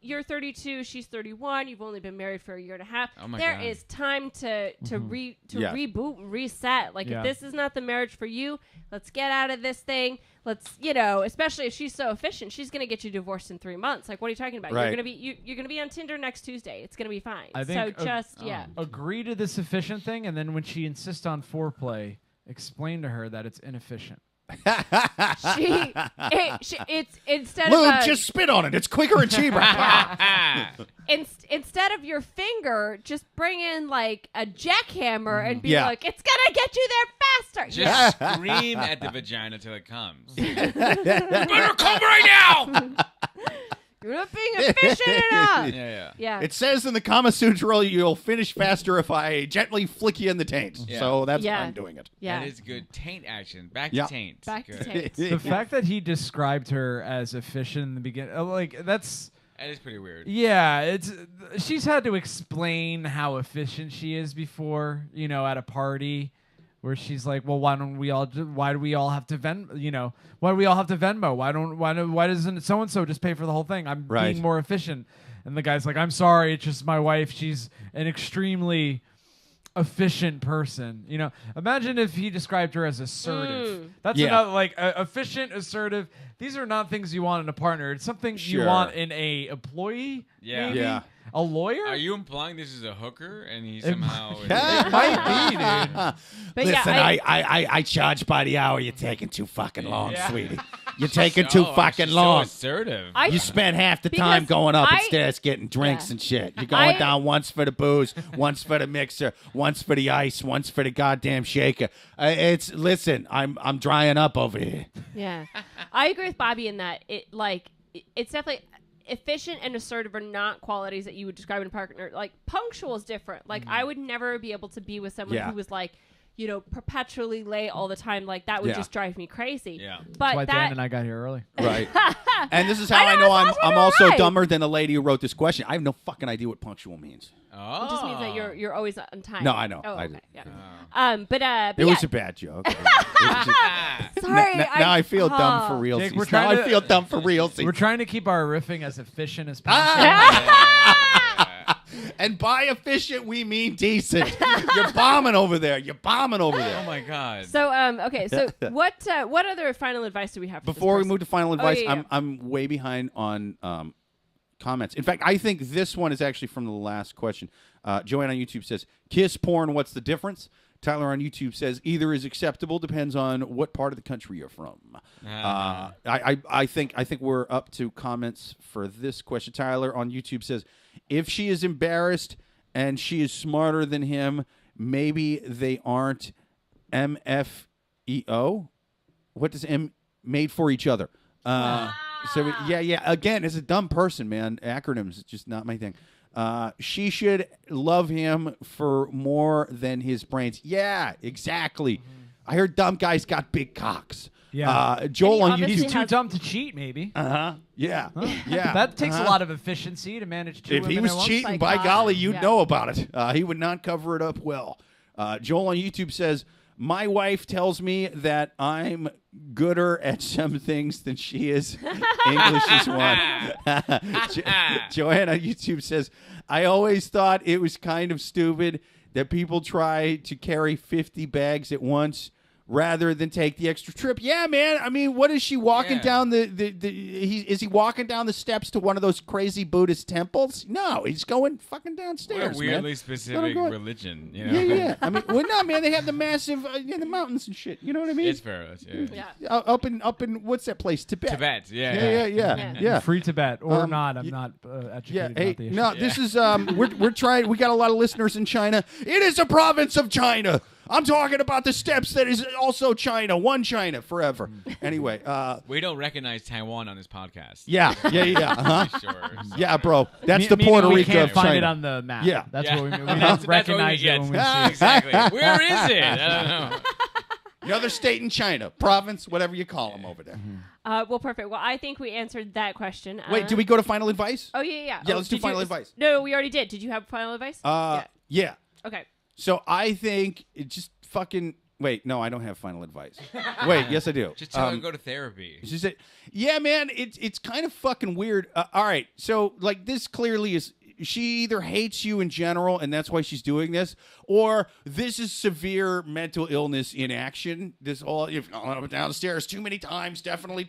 you're 32, she's 31, you've only been married for a year and a half. Oh my There God. is time to Yeah. reboot and reset. Like Yeah. if this is not the marriage for you, let's get out of this thing. Let's, especially if she's so efficient, she's gonna get you divorced in 3 months. Like, what are you talking about? Right. You're gonna be you're gonna be on Tinder next Tuesday. It's gonna be fine. I think so. Just agree to this efficient thing, and then when she insists on foreplay, explain to her that it's inefficient. It's instead Lube, of just spit on it. It's quicker and cheaper. instead of your finger, just bring in like a jackhammer and be Yeah. like, it's gonna get you there faster. Just scream at the vagina till it comes. You better come right now. You're not being efficient enough. Yeah. It says in the Kama Sutra, you'll finish faster if I gently flick you in the taint. Yeah. So that's why Yeah. I'm doing it. Yeah. That is good. Taint action. Back Yeah. to taint. Back Good. to taint. The fact that he described her as efficient in the beginning, like that's. That is pretty weird. Yeah, she's had to explain how efficient she is before, at a party where she's like, "Well, why do we all have to Venmo? Why do we all have to Venmo? Why doesn't so and so just pay for the whole thing? I'm Right. being more efficient." And the guy's like, "I'm sorry, it's just my wife. She's an extremely efficient person." Imagine if he described her as assertive. That's Yeah. another efficient, assertive. These are not things you want in a partner. It's something Sure. you want in a employee. Yeah. maybe? Yeah. A lawyer? Are you implying this is a hooker and he somehow... It might be, dude. But Listen, yeah, I charge by the hour. You're taking too fucking long, Yeah. sweetie. You're taking too Oh, fucking she's long. So assertive. I- You spend half the Because time going up I- upstairs getting drinks Yeah. and shit. You're going I- down once for the booze, once for the mixer, once for the ice, once for the goddamn shaker. Listen, I'm drying up over here. Yeah, I agree with Bobby in that it's definitely efficient and assertive are not qualities that you would describe in a partner. Like punctual is different. Like I would never be able to be with someone Yeah. who was like, perpetually late all the time. Like that would Yeah. just drive me crazy. Yeah. But That's why Dan that and I got here early. Right. And this is how I I know, know it's I'm also also right. dumber than the lady who wrote this question. I have no fucking idea what punctual means. Oh. it just means that you're always on time. No, I know. Oh, I okay. do. Yeah. But It yeah. was a bad joke. It was just- Sorry. now I feel dumb for real. Jake, we're Now trying I to- feel dumb for real. We're trying to keep our riffing as efficient as Ah! possible. And by efficient, we mean decent. You're bombing over there. You're bombing over Oh there. my god. So okay. So what other final advice do we have for Before we this move to final advice, yeah, yeah. I'm way behind on comments. In fact, I think this one is actually from the last question. Joanne on YouTube says, "Kiss porn. What's the difference?" Tyler on YouTube says, "Either is acceptable. Depends on what part of the country you're from." I think we're up to comments for this question. Tyler on YouTube says, "If she is embarrassed and she is smarter than him, maybe they aren't MFEO. What does M made for each other?" So yeah. Again, as a dumb person, man, acronyms is just not my thing. She should love him for more than his brains. Yeah, exactly. I heard dumb guys got big cocks. Yeah. Joel on obviously He's YouTube. too dumb to cheat, maybe. Yeah, yeah. That takes Uh-huh. a lot of efficiency to manage two If he women was at once. cheating, Like, by golly, you'd yeah. know about it. He would not cover it up well. Joel on YouTube says, "My wife tells me that I'm gooder at some things than she is. English is one." Joanne on YouTube says, "I always thought it was kind of stupid that people try to carry 50 bags at once rather than take the extra trip." Yeah, man. I mean, what is she walking Yeah. down is he walking down the steps to one of those crazy Buddhist temples? No, he's going fucking What a downstairs, weirdly man. specific go- religion. Yeah. I mean, well, no, man. They have the massive in the mountains and shit. You know what I mean? It's fair. Yeah. Yeah. Up in what's that place? Tibet. Tibet. Yeah. Yeah. Free Tibet or Um, not. I'm y- not Yeah, educated hey, about the issue. no, this is we're trying. We got a lot of listeners in China. It is a province of China. I'm talking about the steps that is also China. One China forever. Anyway, We don't recognize Taiwan on this podcast. yeah. Uh-huh. Sure. Yeah, bro. That's the Meaning Puerto we Rico can't of find China. it on the map. Yeah. That's Yeah. what we mean. We That's don't what we recognize get. it when we see it. Exactly. Where is it? I don't know. Another state in China, province, whatever you call them over there. Well, perfect. Well, I think we answered that question. Wait, do we go to final advice? Oh yeah. Yeah, Oh, let's do did final advice. No, we already did. Did you have final advice? Yeah. Okay. So I think it just fucking wait. No, I don't have final advice. Wait, yes, I do. Just tell her to go to therapy. She said, "Yeah, man, it's kind of fucking weird." All right, so like this clearly is she either hates you in general and that's why she's doing this, or this is severe mental illness in action. This all if gone up downstairs too many times, definitely.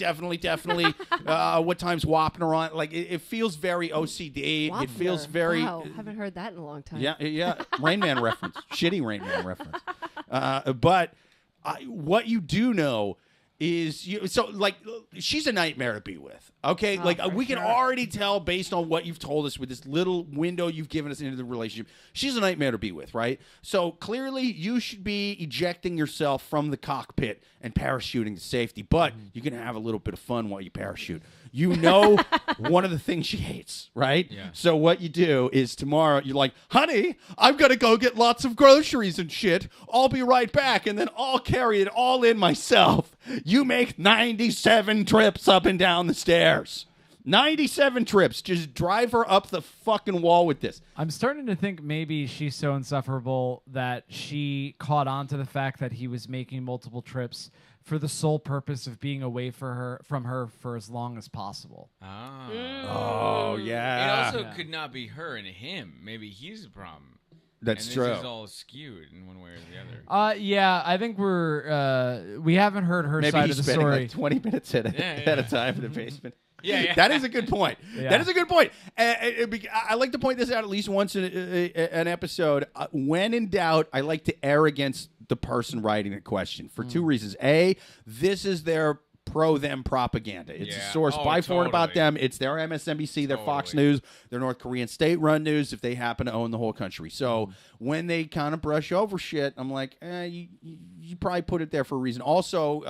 What time's whopping her on? Like it feels very OCD. It feels very Wow, haven't heard that in a long time. yeah. Rain Man reference. Shitty Rain Man reference. But what you do know is she's a nightmare to be with. Okay, for we can sure. already tell based on what you've told us with this little window you've given us into the relationship. She's a nightmare to be with, right? So clearly you should be ejecting yourself from the cockpit and parachuting to safety, but you can have a little bit of fun while you parachute. You know one of the things she hates, right? Yeah. So what you do is tomorrow you're like, honey, I've got to go get lots of groceries and shit. I'll be right back, and then I'll carry it all in myself. You make 97 trips up and down the stairs. 97 trips. Just drive her up the fucking wall with this. I'm starting to think maybe she's so insufferable that she caught on to the fact that he was making multiple trips for the sole purpose of being away from her for as long as possible. Ah. Oh, It yeah. also could not be her and him. Maybe he's the problem. That's and true. This is all skewed in one way or the other. Yeah, I think we haven't heard her Maybe side he's of the spending story. like 20 minutes at Yeah. a time in the basement. Yeah. That is a good point. Yeah. That is a good point. I like to point this out at least once in an episode. When in doubt, I like to err against the person writing the question for two reasons. A, this is their pro-them propaganda. It's a Yeah. source by for and about Totally. them. It's their MSNBC, their Fox News, their North Korean state-run news if they happen to own the whole country. So when they kind of brush over shit, I'm like, you probably put it there for a reason. Also,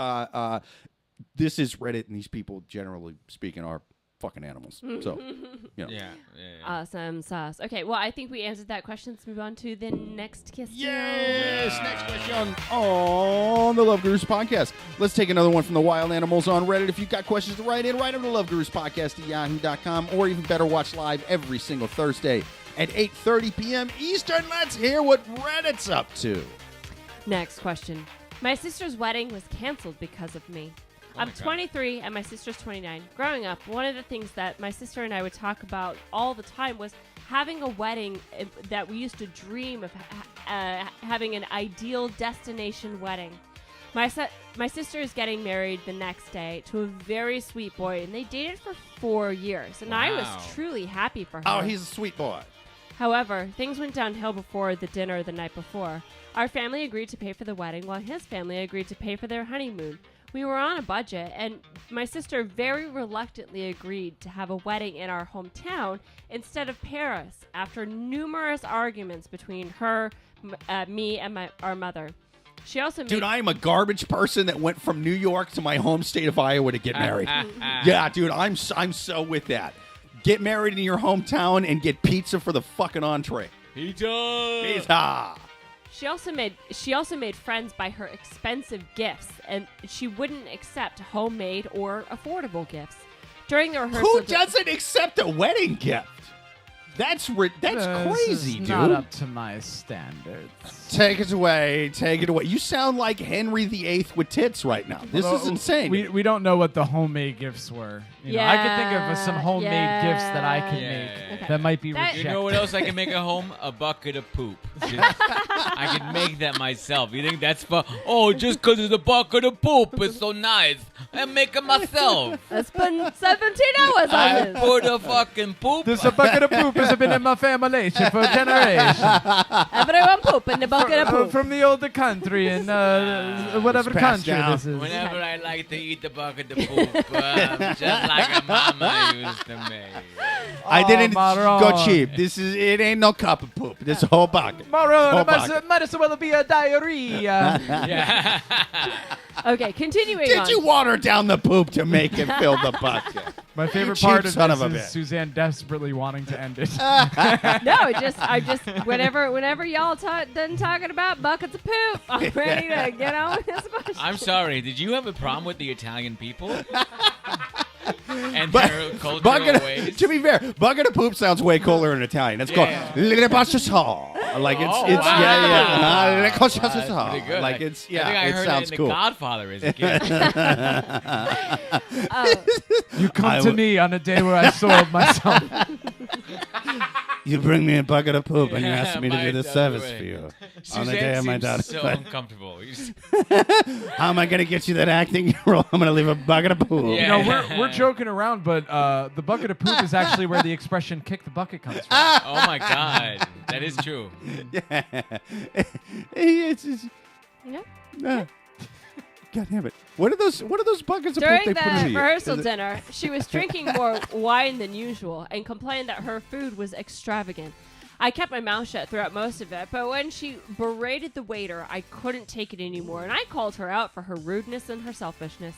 this is Reddit, and these people, generally speaking, are fucking animals. So, you know. Yeah. Awesome sauce. Okay, well, I think we answered that question. Let's move on to the next question. Yes! Next question on the Love Gurus podcast. Let's take another one from the wild animals on Reddit. If you've got questions to write in, write them to loveguruspodcast@yahoo.com, or even better, watch live every single Thursday at 8:30 p.m. Eastern. Let's hear what Reddit's up to. Next question. My sister's wedding was canceled because of me. I'm my God. 23 and my sister's 29. Growing up, one of the things that my sister and I would talk about all the time was having a wedding that we used to dream of having an ideal destination wedding. My sister is getting married the next day to a very sweet boy, and they dated for 4 years, and I was Wow. truly happy for her. Oh, he's a sweet boy. However, things went downhill before the dinner the night before. Our family agreed to pay for the wedding, while his family agreed to pay for their honeymoon. We were on a budget, and my sister very reluctantly agreed to have a wedding in our hometown instead of Paris after numerous arguments between her, me, and our mother. She also Dude, made I am a garbage person that went from New York to my home state of Iowa to get married. Yeah, dude, I'm so with that. Get married in your hometown and get pizza for the fucking entree. Pizza. She also made friends by her expensive gifts, and she wouldn't accept homemade or affordable gifts. During the rehearsal, Who doesn't accept a wedding gift? That's crazy, This is dude. not up to my standards. Take it away. Take it away. You sound like Henry VIII with tits right now. This is insane. We don't know what the homemade gifts were. You know, I could think of some homemade gifts that I could Yeah. make Okay. that might be That- rejected. You know what else I can make at home? A bucket of poop. I can make that myself. You think that's fun? Oh, just because it's a bucket of poop, it's so nice. I make it myself. I spent 17 hours on I this. put a fucking poop. This a bucket of poop has been in my family for generations. Everyone poop in the bucket of poop. From the older country in whatever It's passed country down. this is. Whenever I like to eat the bucket of poop, just like a mama used to make. I didn't Maron. go cheap. It ain't no cup of poop. This whole bucket. Maroon, Whole it might as well be a diarrhea. Yeah. Okay, continuing Did on. you water down the poop to make it fill the bucket? My favorite cheap part of son this of a is bitch. Suzanne desperately wanting to end it. No, I just whenever y'all done talking about buckets of poop, I'm ready to get on with this question. I'm sorry. Did you have a problem with the Italian people and But- their cultural Bucket ways? to be fair, bucket of poop sounds way cooler in Italian. It's Yeah. called le pasciasol. Like it's Oh, yeah, wow. yeah. Le That's pasciasol. pretty good. Like it's I think I it heard sounds that in cool. The Godfather as a kid. You come I to w- me on a day where I soiled myself. You bring me a bucket of poop and you Yeah, ask me to my do the daughter service would. for you. Suzanne On the day of my seems daughter's so wedding. uncomfortable. How am I going to get you that acting role? I'm going to leave a bucket of poop. Yeah. You know, we're joking around, but the bucket of poop is actually where the expression "kick the bucket" comes from. Oh my God, that is true. Yeah. It's just, Yeah. God damn it! What are those buckets of During poop they put in the you? rehearsal Is it- dinner, she was drinking more wine than usual and complained that her food was extravagant. I kept my mouth shut throughout most of it, but when she berated the waiter, I couldn't take it anymore, and I called her out for her rudeness and her selfishness.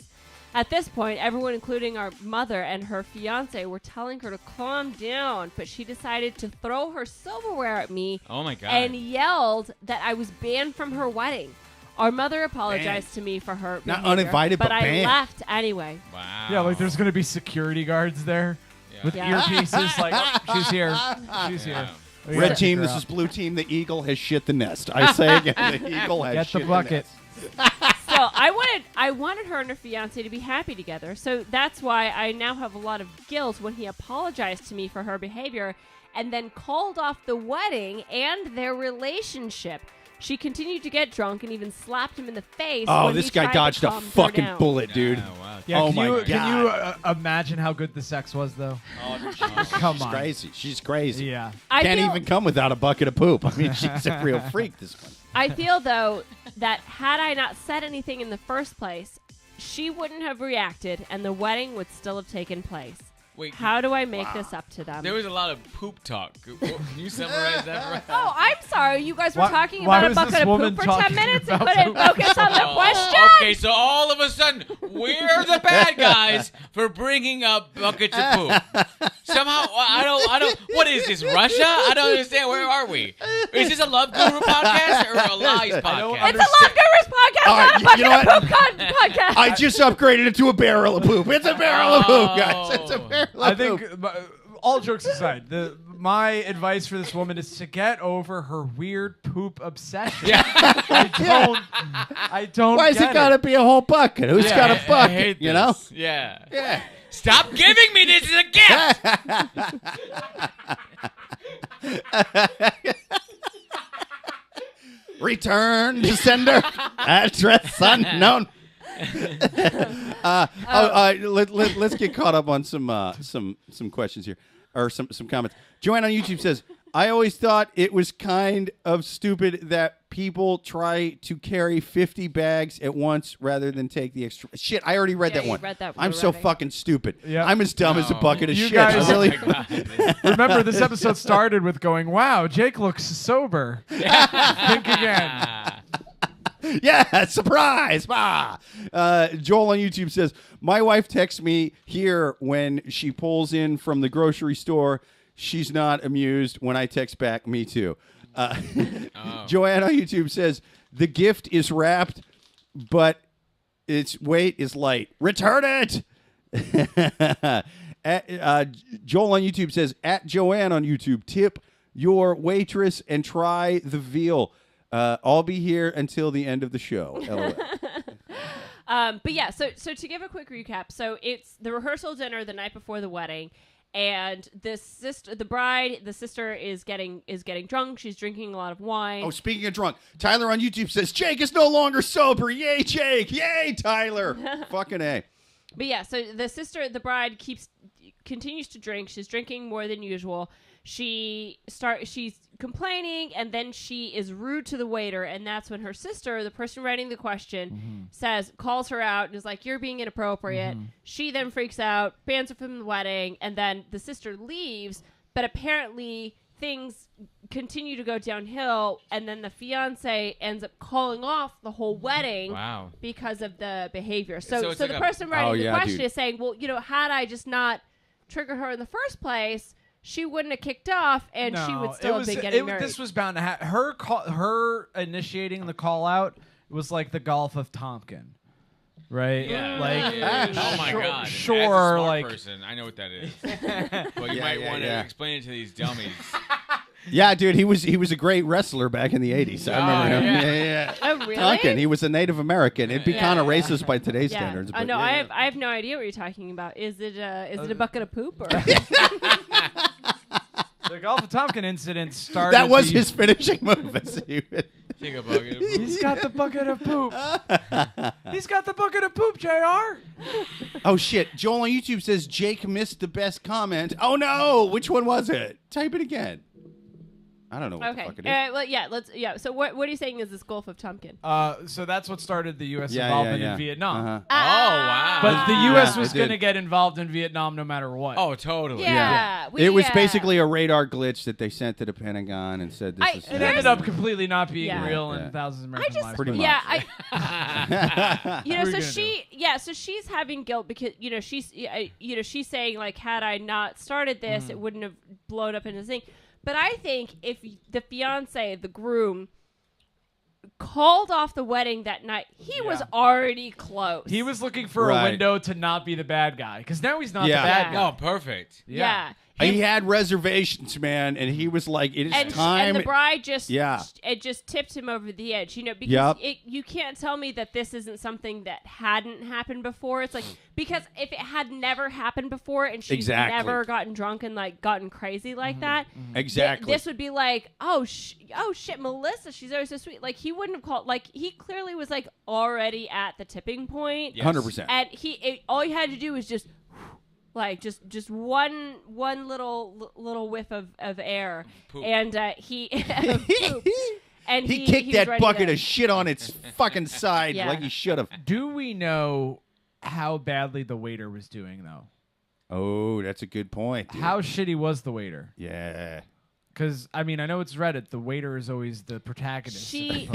At this point, everyone, including our mother and her fiancé, were telling her to calm down, but she decided to throw her silverware at me Oh my God. and yelled that I was banned from her wedding. Our mother apologized to me for her Not behavior, uninvited, but I banned. left anyway. Wow. Yeah, like there's gonna be security guards there with Yeah. earpieces. Like, oh, she's here. She's here. We gotta Red team, kick her this out. is blue team. The eagle has shit the nest. I say again, the eagle has Get shit the bucket. nest. So I wanted her and her fiance to be happy together. So that's why I now have a lot of guilt when he apologized to me for her behavior and then called off the wedding and their relationship. She continued to get drunk and even slapped him in the face. Oh, when this he guy tried to dodged a calm her fucking down. bullet, dude. Wow. Yeah, Oh can my you, God. Can you imagine how good the sex was, though? Oh, dude, Come she's on. crazy. She's crazy. Yeah. I Can't feel, even come without a bucket of poop. I mean, she's a real freak, this one. I feel, though, that had I not said anything in the first place, she wouldn't have reacted and the wedding would still have taken place. Wait, How do I make this up to them? there was a lot of poop talk. Can you summarize that for us? Oh, I'm sorry. You guys were Why- talking why about a was bucket this of woman poop for 10 talking minutes and about couldn't poop? focus on the Oh, question. okay, so all of a sudden, we're the bad guys for bringing up buckets of poop. Somehow, I don't. What is this, Russia? I don't understand. Where are we? Is this a Love Guru podcast or a Lies podcast? It's a Love Gurus podcast, All right, not a bucket you know of what? poop podcast. I just upgraded it to a barrel of poop. It's a barrel of poop, guys. It's a Oh. barrel of I poop. think, all jokes aside, my advice for this woman is to get over her weird poop obsession. I don't. Why has get it got to be a whole bucket? Who's Yeah, got a I bucket? hate You know? this. Yeah. Yeah. Stop giving me this as a gift. Return to sender. Address unknown. Let's get caught up on some questions here, or some comments. Joanne on YouTube says, I always thought it was kind of stupid that people try to carry 50 bags at once rather than take the extra. Shit, I already read Yeah, that you one. read that I'm when so you were fucking stupid. Yeah. I'm as dumb as a No. bucket of You shit. guys- I really. Oh my God. Remember, this episode started with going, "Wow, Jake looks sober." Think again. Yeah, surprise! Bah! Joel on YouTube says, my wife texts me here when she pulls in from the grocery store. She's not amused when I text back, me too. Joanne on YouTube says, the gift is wrapped, but its weight is light. Return it! Joel on YouTube says, at Joanne on YouTube, tip your waitress and try the veal. I'll be here until the end of the show. LOL. But yeah, so to give a quick recap, so it's the rehearsal dinner the night before the wedding, and the sister is getting drunk. She's drinking a lot of wine. Oh, speaking of drunk, Tyler on YouTube says, Jake is no longer sober. Yay, Jake. Yay, Tyler. Fucking A. But yeah, so the bride continues to drink. She's drinking more than usual. She's complaining, and then she is rude to the waiter, and that's when her sister, the person writing the question, calls her out and is like, you're being inappropriate. She then freaks out, bans her from the wedding, and then the sister leaves, but apparently things continue to go downhill, and then the fiance ends up calling off the whole wedding Wow. because of the behavior. So So it's the like a- person writing Oh, the yeah, question dude. is saying, well, had I just not triggered her in the first place, she wouldn't have kicked off, and she would still have been getting married. This was bound to happen. Her initiating the call out was like the Gulf of Tonkin, right? Yeah. Like, Oh my sure, God. sure, As a smart like person, I know what that is. But you Yeah, might yeah, want to yeah. explain it to these dummies. Yeah, dude, he was a great wrestler back in the 80s. I remember him. yeah. Yeah. Oh, really? Duncan, he was a Native American. It'd be Yeah. kind of racist by today's Yeah. standards. I But know. yeah. I have no idea what you're talking about. Is it a bucket of poop or? the Gulf of Tonkin incident started. That was his finishing move. Take a bucket of poop. He's got the bucket of poop. He's got the bucket of poop, JR. Oh, shit. Joel on YouTube says Jake missed the best comment. Oh, no. Which one was it? Type it again. I don't know what the Okay. fuck it is. Well, yeah. So what are you saying is this Gulf of Tonkin? So that's what started the U.S. Yeah, involvement yeah. in Vietnam. Uh-huh. Oh, wow. But the U.S. Yeah, was it going to did. get involved in Vietnam no matter what. Oh, totally. Yeah. It was basically a radar glitch that they sent to the Pentagon and said this is. It ended up completely not being Yeah. real, Yeah. and thousands of American lives. Pretty were much. lost. Yeah, What are so you gonna so she's having guilt because she's saying like, had I not started this, it wouldn't have blown up into this thing. But I think if the fiance, the groom, called off the wedding that night, he was already close. He was looking for Right. a window to not be the bad guy, because now he's not Yeah. the bad guy. Oh, perfect. Yeah. He had reservations, man, and he was like, "It is time." And the bride just Yeah. just tipped him over the edge, because Yep. you can't tell me that this isn't something that hadn't happened before. It's like, because if it had never happened before and she's Exactly. never gotten drunk and like gotten crazy like that, Exactly. this would be like, oh shit, Melissa, she's always so sweet. Like, he wouldn't have called. Like, he clearly was like already at the tipping point. Yes. 100%. And all he had to do was just like just one little whiff of air, Poop. and he poop. And he kicked was that ready bucket to- of shit on its fucking side Yeah. like he should have. Do we know how badly the waiter was doing, though? Oh, that's a good point. dude. How shitty was the waiter? Yeah. Because, I mean, I know it's Reddit. The waiter is always the protagonist. She.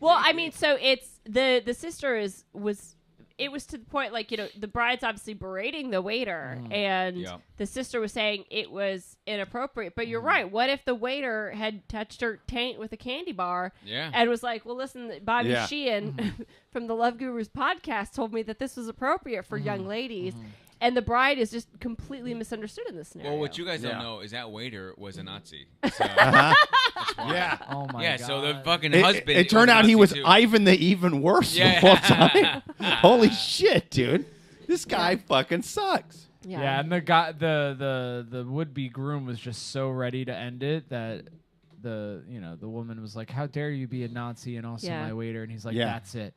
Well, I mean, so it's the sister was. It was to the point, like, the bride's obviously berating the waiter, and Yeah. the sister was saying it was inappropriate. But you're right. What if the waiter had touched her taint with a candy bar Yeah. and was like, well, listen, Bobby Yeah. Sheehan from the Love Gurus podcast told me that this was appropriate for young ladies. And the bride is just completely misunderstood in this scenario. Well, what you guys Yeah. don't know is that waiter was a Nazi. So, Uh-huh. that's why. Yeah. Oh, my Yeah, God. so the fucking It, husband. it turned a out he Nazi was too. Ivan the even worse the whole time. Holy shit, dude. This guy fucking sucks. Yeah, and the guy, the would-be groom was just so ready to end it that the woman was like, "How dare you be a Nazi and also Yeah. my waiter?" And he's like, Yeah. "That's it.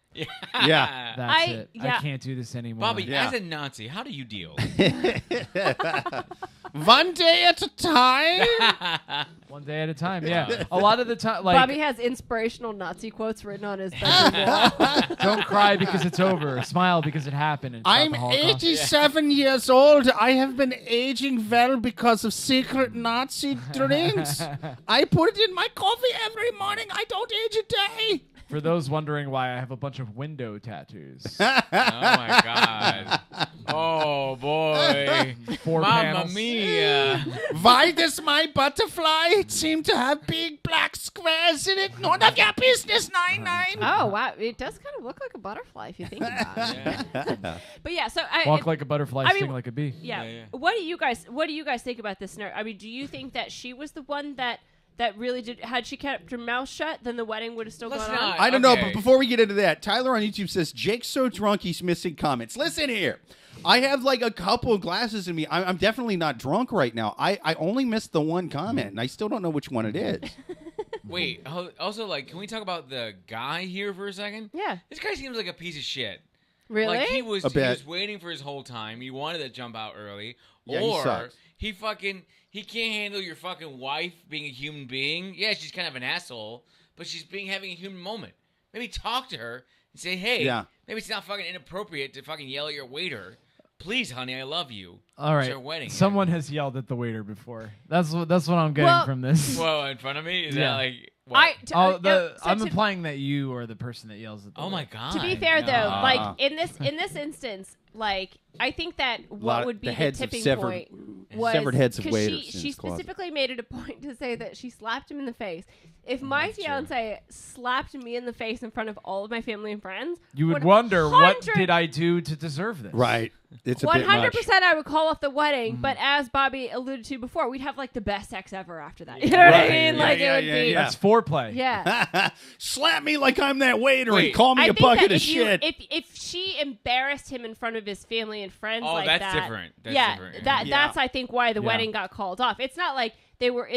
Yeah. That's it. yeah. I can't do this anymore." Bobby, Yeah. as a Nazi, how do you deal? One day at a time. One day at a time. Yeah, a lot of the time, like, Bobby has inspirational Nazi quotes written on his bedroom wall. don't cry because it's over. Smile because it happened. And it's not I'm the Holocaust. 87 years old. I have been aging well because of secret Nazi drinks. I put it in my coffee every morning. I don't age a day. For those wondering why I have a bunch of window tattoos, Oh my God! Oh boy! 4 Mamma panels. mia! Why does my butterfly seem to have big black squares in it? None of your business, 99. Oh, wow. It does kind of look like a butterfly if you think about it. Yeah. But yeah, so Walk like a butterfly, I mean, sting like a bee. yeah. Yeah, yeah. What do you guys think about this scenario? I mean, do you think that she was the one that really did? Had she kept her mouth shut, then the wedding would have still Let's gone not- on? I don't know, Okay. but before we get into that, Tyler on YouTube says, Jake's so drunk he's missing comments. Listen here. I have like a couple of glasses in me. I'm definitely not drunk right now. I only missed the one comment, and I still don't know which one it is. Wait. Also, like, can we talk about the guy here for a second? Yeah. This guy seems like a piece of shit. Really? Like he was A bit. waiting for his whole time. He wanted to jump out early, Yeah, he or sucks. he can't handle your fucking wife being a human being. Yeah, she's kind of an asshole, but she's having a human moment. Maybe talk to her and say, hey, Yeah. maybe it's not fucking inappropriate to fucking yell at your waiter. Please, honey, I love you. All It's right. our wedding. Someone has yelled at the waiter before. That's what I'm getting Well- from this. Whoa, in front of me? Is Yeah. that like what? I'm to, implying that you are the person that yells at the Oh my waiter. god. to be fair, though, No. like in this instance, like I think that Lot what of would be the the heads of tipping severed- point was severed heads of 'cause waiters in She his closet. specifically made it a point to say that she slapped him in the face. If my that's true. fiance slapped me in the face in front of all of my family and friends, You would wonder, what 100 did I do to deserve this? Right. It's a bit much. 100% I would call off the wedding, but as Bobby alluded to before, we'd have like the best sex ever after that. You know what I Right. mean? Yeah, Like yeah, it would yeah, be. yeah. That's foreplay. Yeah. Slap me like I'm that waiter Wait. and call me I a think bucket that of shit. if she embarrassed him in front of his family and friends Oh, like that's that, different. That's yeah, different. that Yeah. that's I think why the Yeah. wedding got called off. It's not like they were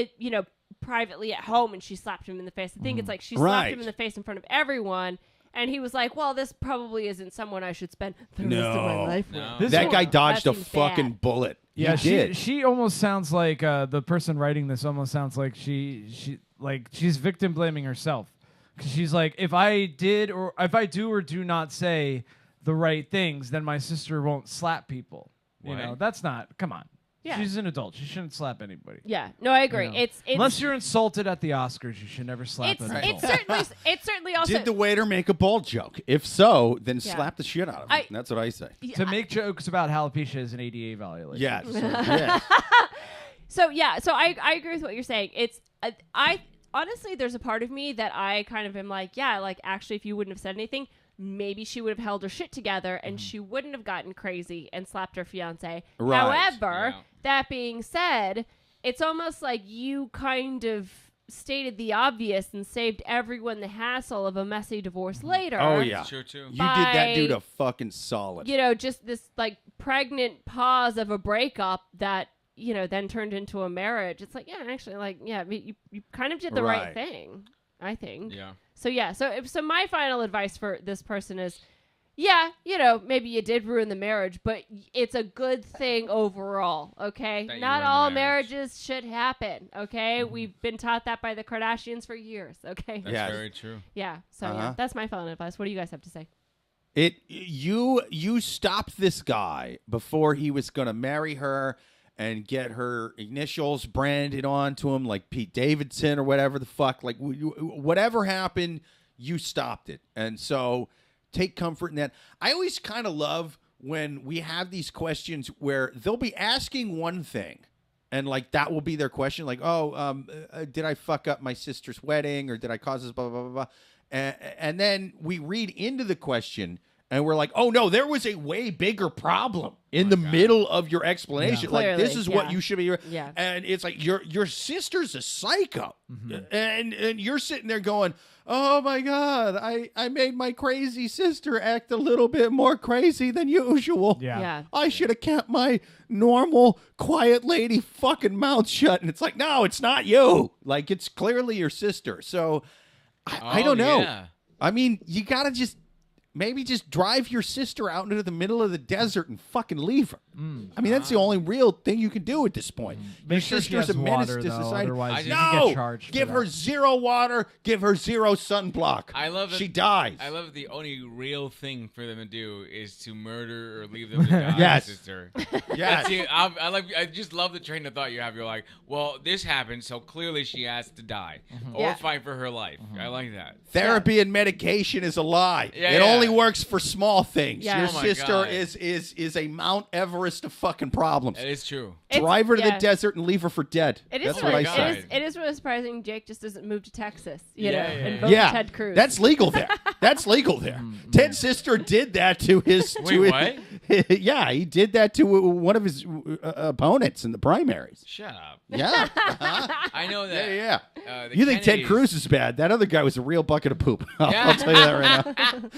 privately at home and she slapped him in the face. I think it's like she slapped Right. him in the face in front of everyone. And he was like, well, this probably isn't someone I should spend the rest of my No. life with. No. This That one- guy dodged That a seems fucking bad. bullet. Yeah, He did. she almost sounds like the person writing this almost sounds like she's victim blaming herself. 'Cause she's like, if I do or do not say the right things, then my sister won't slap people. You What? know, that's not. Come on. Yeah. She's an adult. She shouldn't slap anybody. Yeah, no, I agree. You know. It's Unless you're insulted at the Oscars, you should never slap an it's adult. certainly also Did the waiter make a ball joke? If so, then Yeah. slap the shit out of him. That's what I say. To make jokes about alopecia is an ADA violation. Yeah. Yeah. So I agree with what you're saying. It's I honestly, there's a part of me that I kind of am like, yeah, like actually, if you wouldn't have said anything, maybe she would have held her shit together and she wouldn't have gotten crazy and slapped her fiance. Right. However, Yeah. that being said, it's almost like you kind of stated the obvious and saved everyone the hassle of a messy divorce later. Oh, yeah. Sure, too. You did that dude By- a fucking solid. You know, just this like pregnant pause of a breakup that, you know, then turned into a marriage. It's like, yeah, actually, like, yeah, you kind of did the right Right. thing, I think. Yeah. So my final advice for this person is, yeah, you know, maybe you did ruin the marriage, but it's a good thing overall, okay? That you Not ruined the all marriage. marriages should happen, okay? We've been taught that by the Kardashians for years, okay? That's Yeah. very true. Yeah, so Uh-huh. yeah, that's my final advice. What do you guys have to say? You stopped this guy before he was gonna marry her and get her initials branded onto him like Pete Davidson or whatever the fuck. Like whatever happened, you stopped it. And so take comfort in that. I always kind of love when we have these questions where they'll be asking one thing. And like that will be their question, like, did I fuck up my sister's wedding, or did I cause this, blah blah blah blah, and then we read into the question, and we're like, oh no, there was a way bigger problem in the middle of your explanation. Like Clearly, this is what yeah. you should be. Yeah. And it's like your sister's a psycho, and you're sitting there going, oh my god, I made my crazy sister act a little bit more crazy than usual. Yeah. I should have kept my normal, quiet lady fucking mouth shut. And it's like, no, it's not you. Like, it's clearly your sister. So, I don't know. Yeah. I mean, you got to maybe just drive your sister out into the middle of the desert and fucking leave her. I mean, that's the only real thing you can do at this point. Your Make sure she sister's has a menace water, to though, society. otherwise you No! can get charged. Give for her that. 0 water. Give her 0 sunblock. I love that she dies. I love the only real thing for them to do is to murder or leave them to die. Yes. Sister. Yes. See, I just love the train of thought you have. You're like, well, this happened, so clearly she has to die or Yeah. fight for her life. I like that. Therapy and medication is a lie. Yeah, it yeah. only works for small things. Yeah. Your Oh my sister God. is a Mount Everest of fucking problems. That is true. Drive her to yeah. the desert and leave her for dead. It is That's really, what I say. it is really surprising Jake just doesn't move to Texas, you know, Yeah, and yeah. vote Yeah, for Ted Cruz. that's legal there. That's legal there. Ted's sister did that to his. Wait, what? Yeah, he did that to one of his opponents in the primaries. Shut up. Yeah, I know that. yeah. The You think Ted Kennedys- Cruz is bad? That other guy was a real bucket of poop. I'll Yeah. tell you that right now.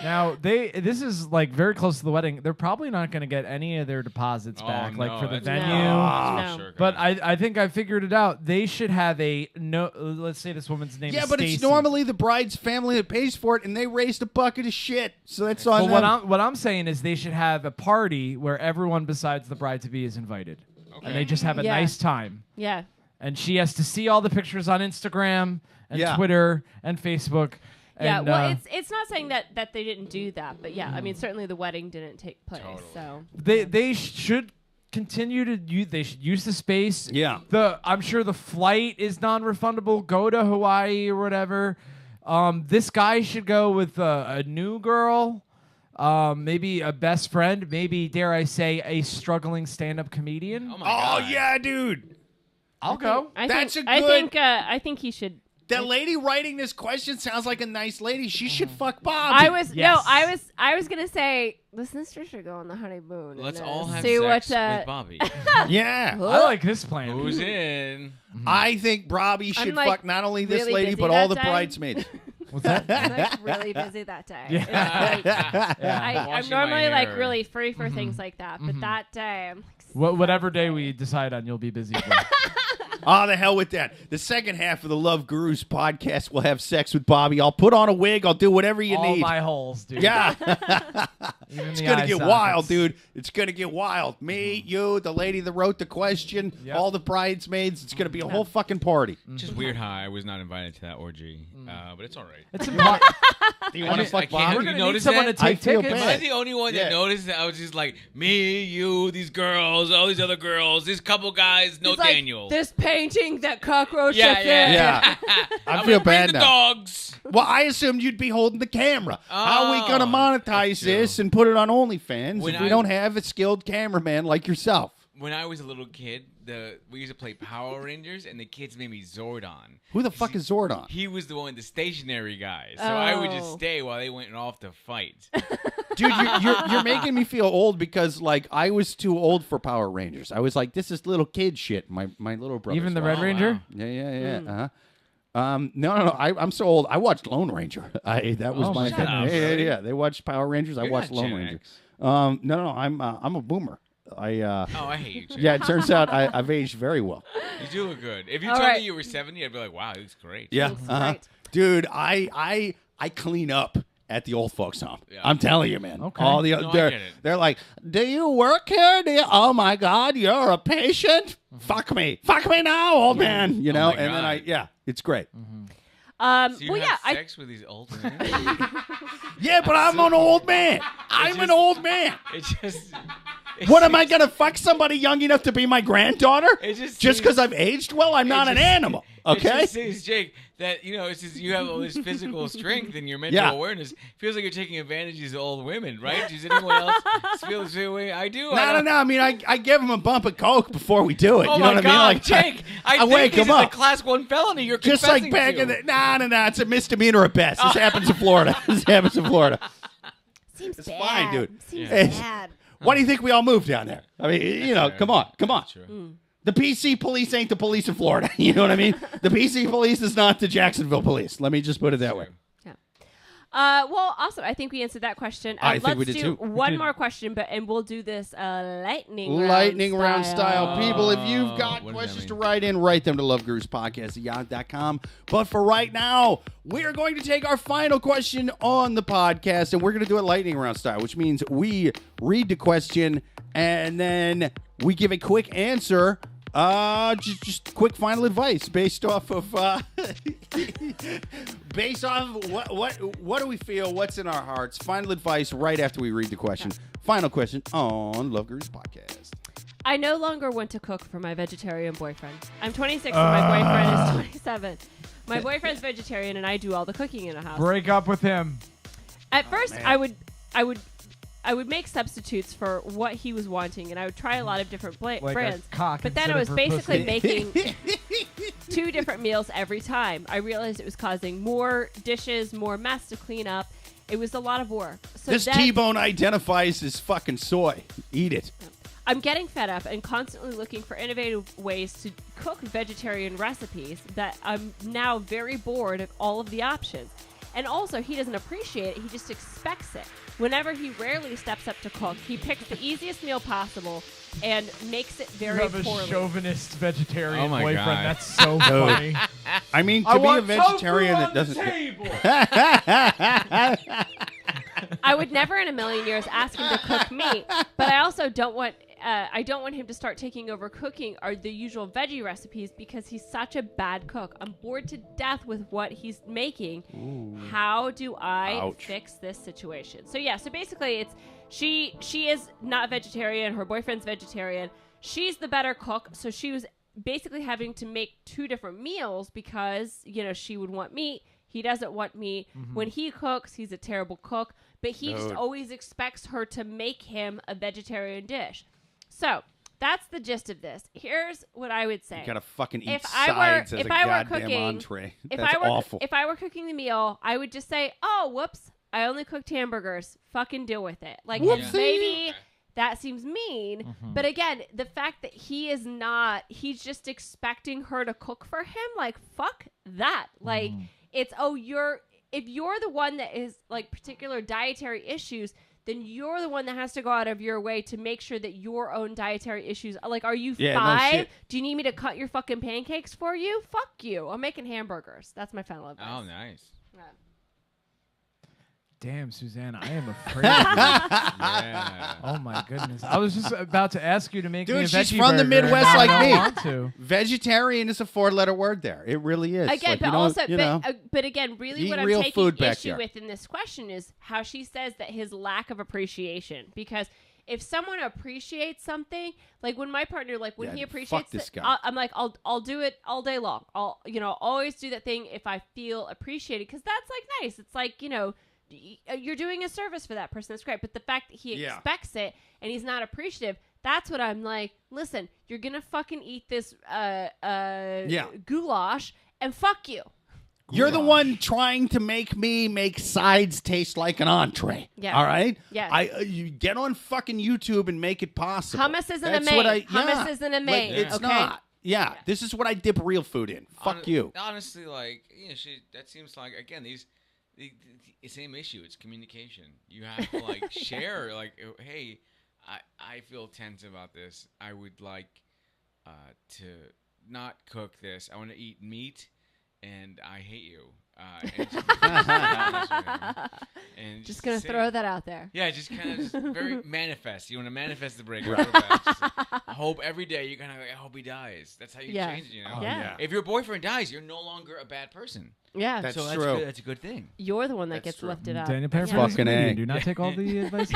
Now this is like very close to the wedding. They're probably not going to get any of their deposits Oh, back, like no, for the that's venue. No. for sure, But guys. I think I figured it out. They should have a no. Let's say this woman's name. Yeah, is but it's Stacy. normally the bride's family that pays for it, and they raised a bucket of shit. So that's on Well, them. what I'm saying is they should have a party where everyone besides the bride to be is invited, and they just have a Yeah. nice time. yeah. And she has to see all the pictures on Instagram and Yeah. Twitter and Facebook. Yeah, And, well, it's not saying that they didn't do that, but yeah, I mean, certainly the wedding didn't take place, Totally. so. they should continue to use. They should use the space. Yeah. I'm sure the flight is non-refundable. Go to Hawaii or whatever. This guy should go with a new girl. Maybe a best friend. Maybe, dare I say, a struggling stand-up comedian. Oh my Oh God. yeah, dude. I'll go. That's a I good- think he should. That lady writing this question sounds like a nice lady. She should fuck Bob. I was Yes. I was gonna say the sister should go on the honeymoon. Let's and, all have see sex what, with Bobby. Yeah. I like this plan. Who's in? I think Robbie should like, fuck not only this really lady busy but all that the day. bridesmaids. What's that? I'm like really busy that day. Yeah. It's like, I'm Washing my normally like hair. really free for things like that, but that day I'm like, Whatever day we decide on, you'll be busy. For. Oh, the hell with that. The second half of the Love Gurus podcast will have sex with Bobby. I'll put on a wig. I'll do whatever you All need. my holes, dude. Yeah. Even It's the going to eye get sockets. wild, dude. It's going to get wild. Me, you, the lady that wrote the question, Yep. all the bridesmaids. It's going to be a whole fucking party. Just weird how I was not invited to that orgy, but it's all right. It's important. Do you I want to mean, I fuck can't- Bobby? We're You gonna need notice someone that? to take I feel tickets. bad. Am I the only one Yeah. that noticed that? I was just like, me, you, these girls, all these other girls, these couple guys, no It's like, Daniel. this painting that cockroach yeah, up yeah, there. Yeah. I I'm feel gonna bring bad the now. dogs. Well, I assumed you'd be holding the camera. How are we going to Oh, monetize that's true. this and put it on OnlyFans When if we I- don't have a skilled cameraman like yourself? When I was a little kid, we used to play Power Rangers, and the kids made me Zordon. Who the fuck is Zordon? He was the one, the stationary guy. So I would just Oh. stay while they went off to fight. Dude, you're making me feel old because, like, I was too old for Power Rangers. I was like, this is little kid shit. My little brother. Even the Red Oh, Ranger? wow. Yeah. Uh-huh. No. I'm so old. I watched Lone Ranger. That was Oh, my shut thing. up, Yeah. really? They watched Power Rangers. I You're watched not Lone Gen Ranger. X. No. I'm a boomer. Oh, I hate you, Jay. Yeah. It turns out I've aged very well. You do look good. If you All told right. me you were 70, I'd be like, wow, he looks great. Yeah. Looks Uh-huh. great. Dude, I clean up at the old folks' home. Yeah. I'm telling you, man. Okay. All the No, I they're, get it. they're like, do you work here? Oh my God, you're a patient? Fuck me now, old man. You know, my and then God. it's great. So you Well, yeah, have sex with these old men? Yeah, but I'm an old man. I'm an just- old man. It just... What am I gonna fuck somebody young enough to be my granddaughter? It just Just seems- because I've aged well, I'm not an just- animal. It Okay. just seems, Jake, that it's just you have all this physical strength and your mental Yeah. awareness. Feels like you're taking advantage of these old women, right? Does anyone else feel the same way I do? No. I mean, I give them a bump of coke before we do it. Oh you know my what God, I mean? Like, Jake! I wake think this them is up. a class 1 felony. You're Just like confessing back to. in the no, it's a misdemeanor at best. This happens in Florida. This happens in Florida. Seems It's bad. fine, dude. Seems It's- bad. Why do you think we all moved down there? I mean, come on. True. The PC police ain't the police in Florida. You know what I mean? The PC police is not the Jacksonville police. Let me just put it that way. Well, awesome. I think we answered that question. I think let's we did do too. one did. more question, and we'll do this lightning Round style. People, if you've got what does that questions to mean? write in, write them to loveguruspodcast@yahoo.com. But for right now, we're going to take our final question on the podcast, and we're going to do it lightning round style, which means we read the question and then we give a quick answer. Just quick final advice based off of what do we feel, what's in our hearts. Final advice right after we read the question. Final question on Love Gurus Podcast. I no longer want to cook for my vegetarian boyfriend. I'm 26 and my boyfriend is 27. My boyfriend's vegetarian and I do all the cooking in the house. Break up with him. At first, man. I would make substitutes for what he was wanting, and I would try a lot of different Like a brands. cock But then I instead was of her basically pussy. making 2 different meals every time. I realized it was causing more dishes, more mess to clean up. It was a lot of work. So This then T-bone identifies as fucking soy. Eat it. I'm getting fed up and constantly looking for innovative ways to cook vegetarian recipes that I'm now very bored of all of the options. And also, he doesn't appreciate it. He just expects it. Whenever he rarely steps up to cook, he picks the easiest meal possible and makes it You very have a poorly. chauvinist vegetarian Oh my boyfriend. God. That's so funny. I mean, to I be a want vegetarian tofu that on doesn't. the table. I would never in a million years ask him to cook meat, but I also don't want him to start taking over cooking or the usual veggie recipes because he's such a bad cook. I'm bored to death with what he's making. How do I Ouch. fix this situation? So basically it's she is not vegetarian, her boyfriend's vegetarian. She's the better cook, so she was basically having to make 2 different meals because, she would want meat. He doesn't want meat. When he cooks, he's a terrible cook, but he just always expects her to make him a vegetarian dish. So that's the gist of this. Here's what I would say. You gotta fucking eat If I were- sides as if a I were goddamn cooking- entree. If That's I were awful. if I were cooking the meal, I would just say, "Oh, whoops, I only cooked hamburgers. Fucking deal with it." Like Whoopsie. maybe that seems mean, but again, the fact that he's just expecting her to cook for him, like fuck that. Like it's if you're the one that is like particular dietary issues, then you're the one that has to go out of your way to make sure that your own dietary issues, like, are you Yeah, no 5? shit. Do you need me to cut your fucking pancakes for you? Fuck you. I'm making hamburgers. That's my final advice. Oh, nice. Yeah. Damn, Suzanne, I am afraid of you. Yeah. Oh my goodness! I was just about to ask you to make me a Dude, she's veggie from the burger, Midwest and I like don't me. want to. Vegetarian is a 4-letter word there. It really is. Again, Like, but you don't- also, you know. but again, really, Eat what I'm real taking food back issue there. with in this question is how she says that his lack of appreciation. Because if someone appreciates something, like when my partner, like when Yeah, he fuck appreciates this it, guy. I'm like, I'll do it all day long. I'll always do that thing if I feel appreciated, because that's like nice. It's like, you're doing a service for that person. That's great. But the fact that he Yeah. expects it and he's not appreciative, that's what I'm like, listen, you're going to fucking eat this goulash and fuck you. You're the one trying to make me make sides taste like an entree. Yeah. All right? Yeah. You get on fucking YouTube and make it possible. Hummus isn't That's a main. what I- Hummus yeah. isn't a Like, main. it's okay? not. Yeah. This is what I dip real food in. Fuck you. Honestly, like, that seems like, again, the same issue. It's communication. You have to like share. Like, hey, I feel tense about this. I would like to not cook this. I want to eat meat, and I hate you. And Just gonna say- throw that out there. Yeah, just kind of very manifest. You want to manifest the breakup. Real fast. Just like, I hope every day you're gonna. I hope he dies. That's how you Yeah. change it. You know. Oh, Yeah. If your boyfriend dies, you're no longer a bad person. Yeah, That's so true. That's good. That's a good thing. you're the one that That's gets true. lifted up. Daniel Perafan Yeah. is a comedian. A. Do not take all the advice.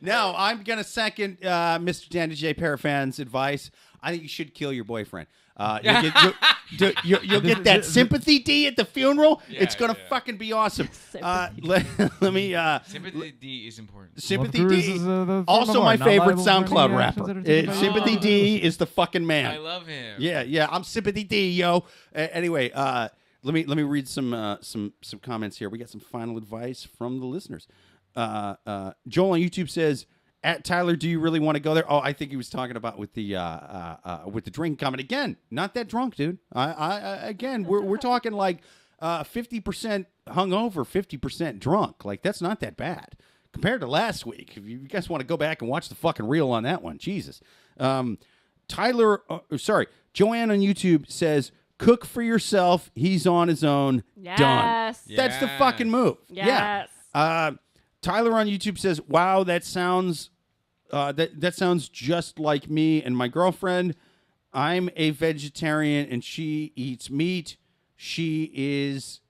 No, I'm going to second Mr. Danny J. Parafan's advice. I think you should kill your boyfriend. You'll get that sympathy D at the funeral. Yeah, It's going to yeah. fucking be awesome. Sympathy Let me... Sympathy D is important. Sympathy Love D, Gurus is, the form also of my art, not favorite liable for any SoundCloud actions rapper. that are taken by Sympathy others. D is the fucking man. I love him. Yeah, I'm Sympathy D, yo. Anyway, let me read some comments here. We got some final advice from the listeners. Joel on YouTube says, "At Tyler, do you really want to go there?" Oh, I think he was talking about with the drink comment again. Not that drunk, dude. Again, we're talking like 50% hungover, 50% drunk. Like that's not that bad compared to last week. If you guys want to go back and watch the fucking reel on that one, Jesus. Joanne on YouTube says, "Cook for yourself. He's on his own. Yes. Done." That's the fucking move. Yes. Yeah. Tyler on YouTube says, "Wow, that sounds that sounds just like me and my girlfriend. I'm a vegetarian and she eats meat. She is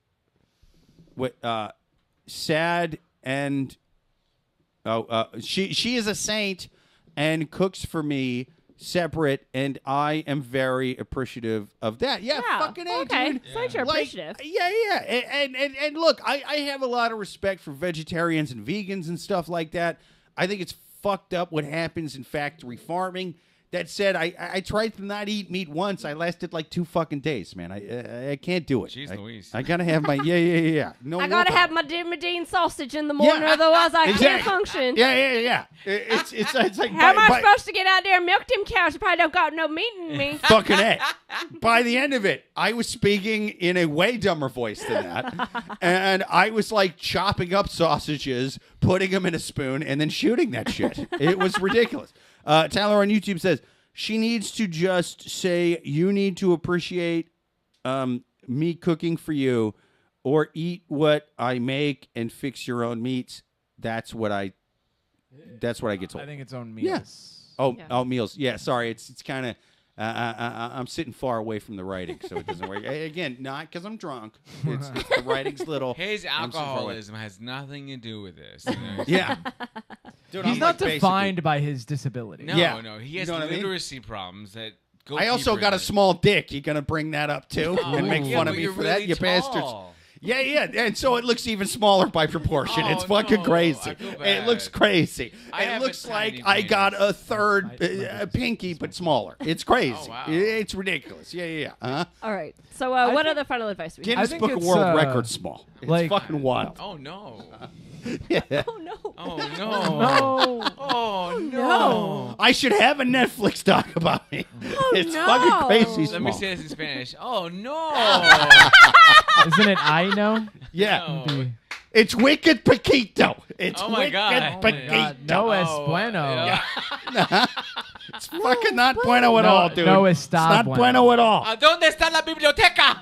sad and she is a saint and cooks for me separate, and I am very appreciative of that." Yeah, fucking A, okay. dude. It's like you're Like, appreciative. yeah. And look, I have a lot of respect for vegetarians and vegans and stuff like that. I think it's fucked up what happens in factory farming. That said, I tried to not eat meat once. I lasted like 2 fucking days, man. I can't do it. Jeez Louise. I gotta have my yeah. No, I gotta willpower. have my Dean sausage in the morning, Yeah, otherwise I can't exactly. function. Yeah. It's like How am I supposed to get out there and milk them cows if I don't got no meat in me? fucking A. By the end of it, I was speaking in a way dumber voice than that. And I was like chopping up sausages, putting them in a spoon, and then shooting that shit. It was ridiculous. Tyler on YouTube says, "She needs to just say, you need to appreciate me cooking for you, or eat what I make and fix your own meats." That's what I get told. I think it's own Yeah. meals. Oh, meals. Yeah, sorry. It's kind of. I'm sitting far away from the writing, so it doesn't work. Again, not because I'm drunk. It's the writing's little. His I'm so far away. alcoholism has nothing to do with this. You know? Yeah. Dude, He's I'm not like defined by his disability. No, Yeah. no. He You has know what I mean? literacy problems that go. I also deeper got a than- small dick. You gonna bring that up too and make yeah, fun of but me you're for that, really you tall. bastards? Yeah, and so it looks even smaller by proportion. Oh, it's fucking no. crazy. I feel It looks bad. crazy. I It have a looks like tiny I got penis. a third pinky, but smaller. It's crazy. Oh, wow. It's ridiculous. Yeah. Uh-huh. All right. So what think- other final advice we have? Guinness think Book of it's, World Records small. It's like- fucking wild. Oh no! Oh no. Oh no! No. Oh No. I should have a Netflix doc about me. It's no. fucking crazy Let me small. say this in Spanish. Oh no! Isn't it I know? Yeah. No. The- It's wicked Paquito. It's Oh my wicked God. Oh my Paquito. God. No es bueno. Yeah. It's fucking not bueno at all, dude. No it's está not bueno at all. ¿Dónde está la biblioteca?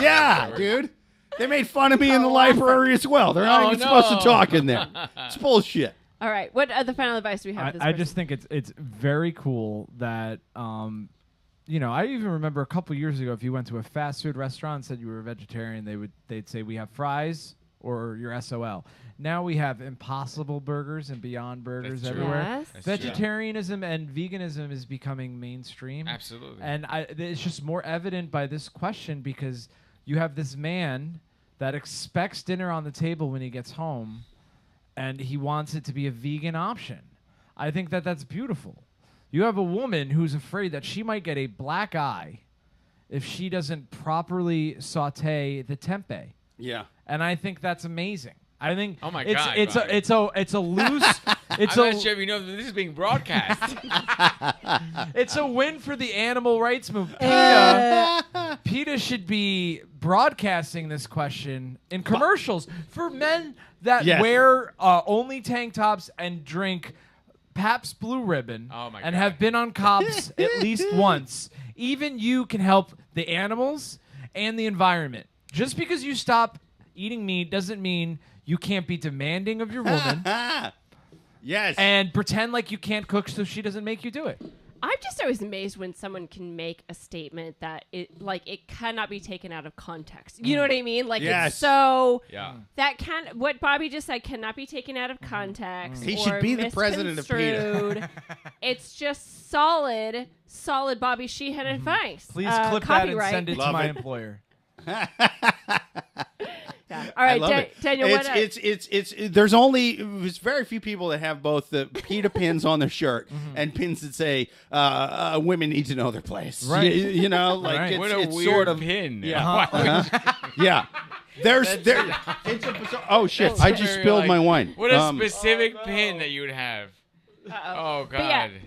Yeah, dude. They made fun of me in the library as well. They're not even supposed to talk in there. It's bullshit. All right. What other final advice do we have? For this I person? just think it's very cool that I even remember a couple years ago, if you went to a fast food restaurant and said you were a vegetarian, they'd say we have fries or your SOL. Now we have Impossible Burgers and Beyond Burgers That's true. everywhere. Yes. That's true. Vegetarianism and veganism is becoming mainstream. Absolutely. And it's just more evident by this question because you have this man that expects dinner on the table when he gets home, and he wants it to be a vegan option. I think that's beautiful. You have a woman who's afraid that she might get a black eye if she doesn't properly saute the tempeh. Yeah. And I think that's amazing. I think Oh my it's God, it's Bobby. a loose it's I'm a not sure if you know that this is being broadcast. it's a win for the animal rights movement. PETA should be broadcasting this question in commercials for men that Yes. wear only tank tops and drink Pabst Blue Ribbon Oh my and God. have been on cops at least once. Even you can help the animals and the environment. Just because you stop eating meat doesn't mean you can't be demanding of your woman Yes. and pretend like you can't cook so she doesn't make you do it. I'm just always amazed when someone can make a statement that it cannot be taken out of context. You know what I mean? Like Yes. it's so Yeah. what Bobby just said cannot be taken out of context. He or should be the president of PETA. misconstrued. It's just solid Bobby Sheehan advice. Please clip that and copyright. send it to Love my it. employer. Yeah. All right, I love it. Daniel. It's there's very few people that have both the PETA pins on their shirt and pins that say women need to know their place. Right. You know, like Right. What a it's weird sort of pin. Yeah. Why would yeah. It's a bizarre, oh shit! That's I just very, spilled like, my wine. What a specific pin that you would have. Oh God. but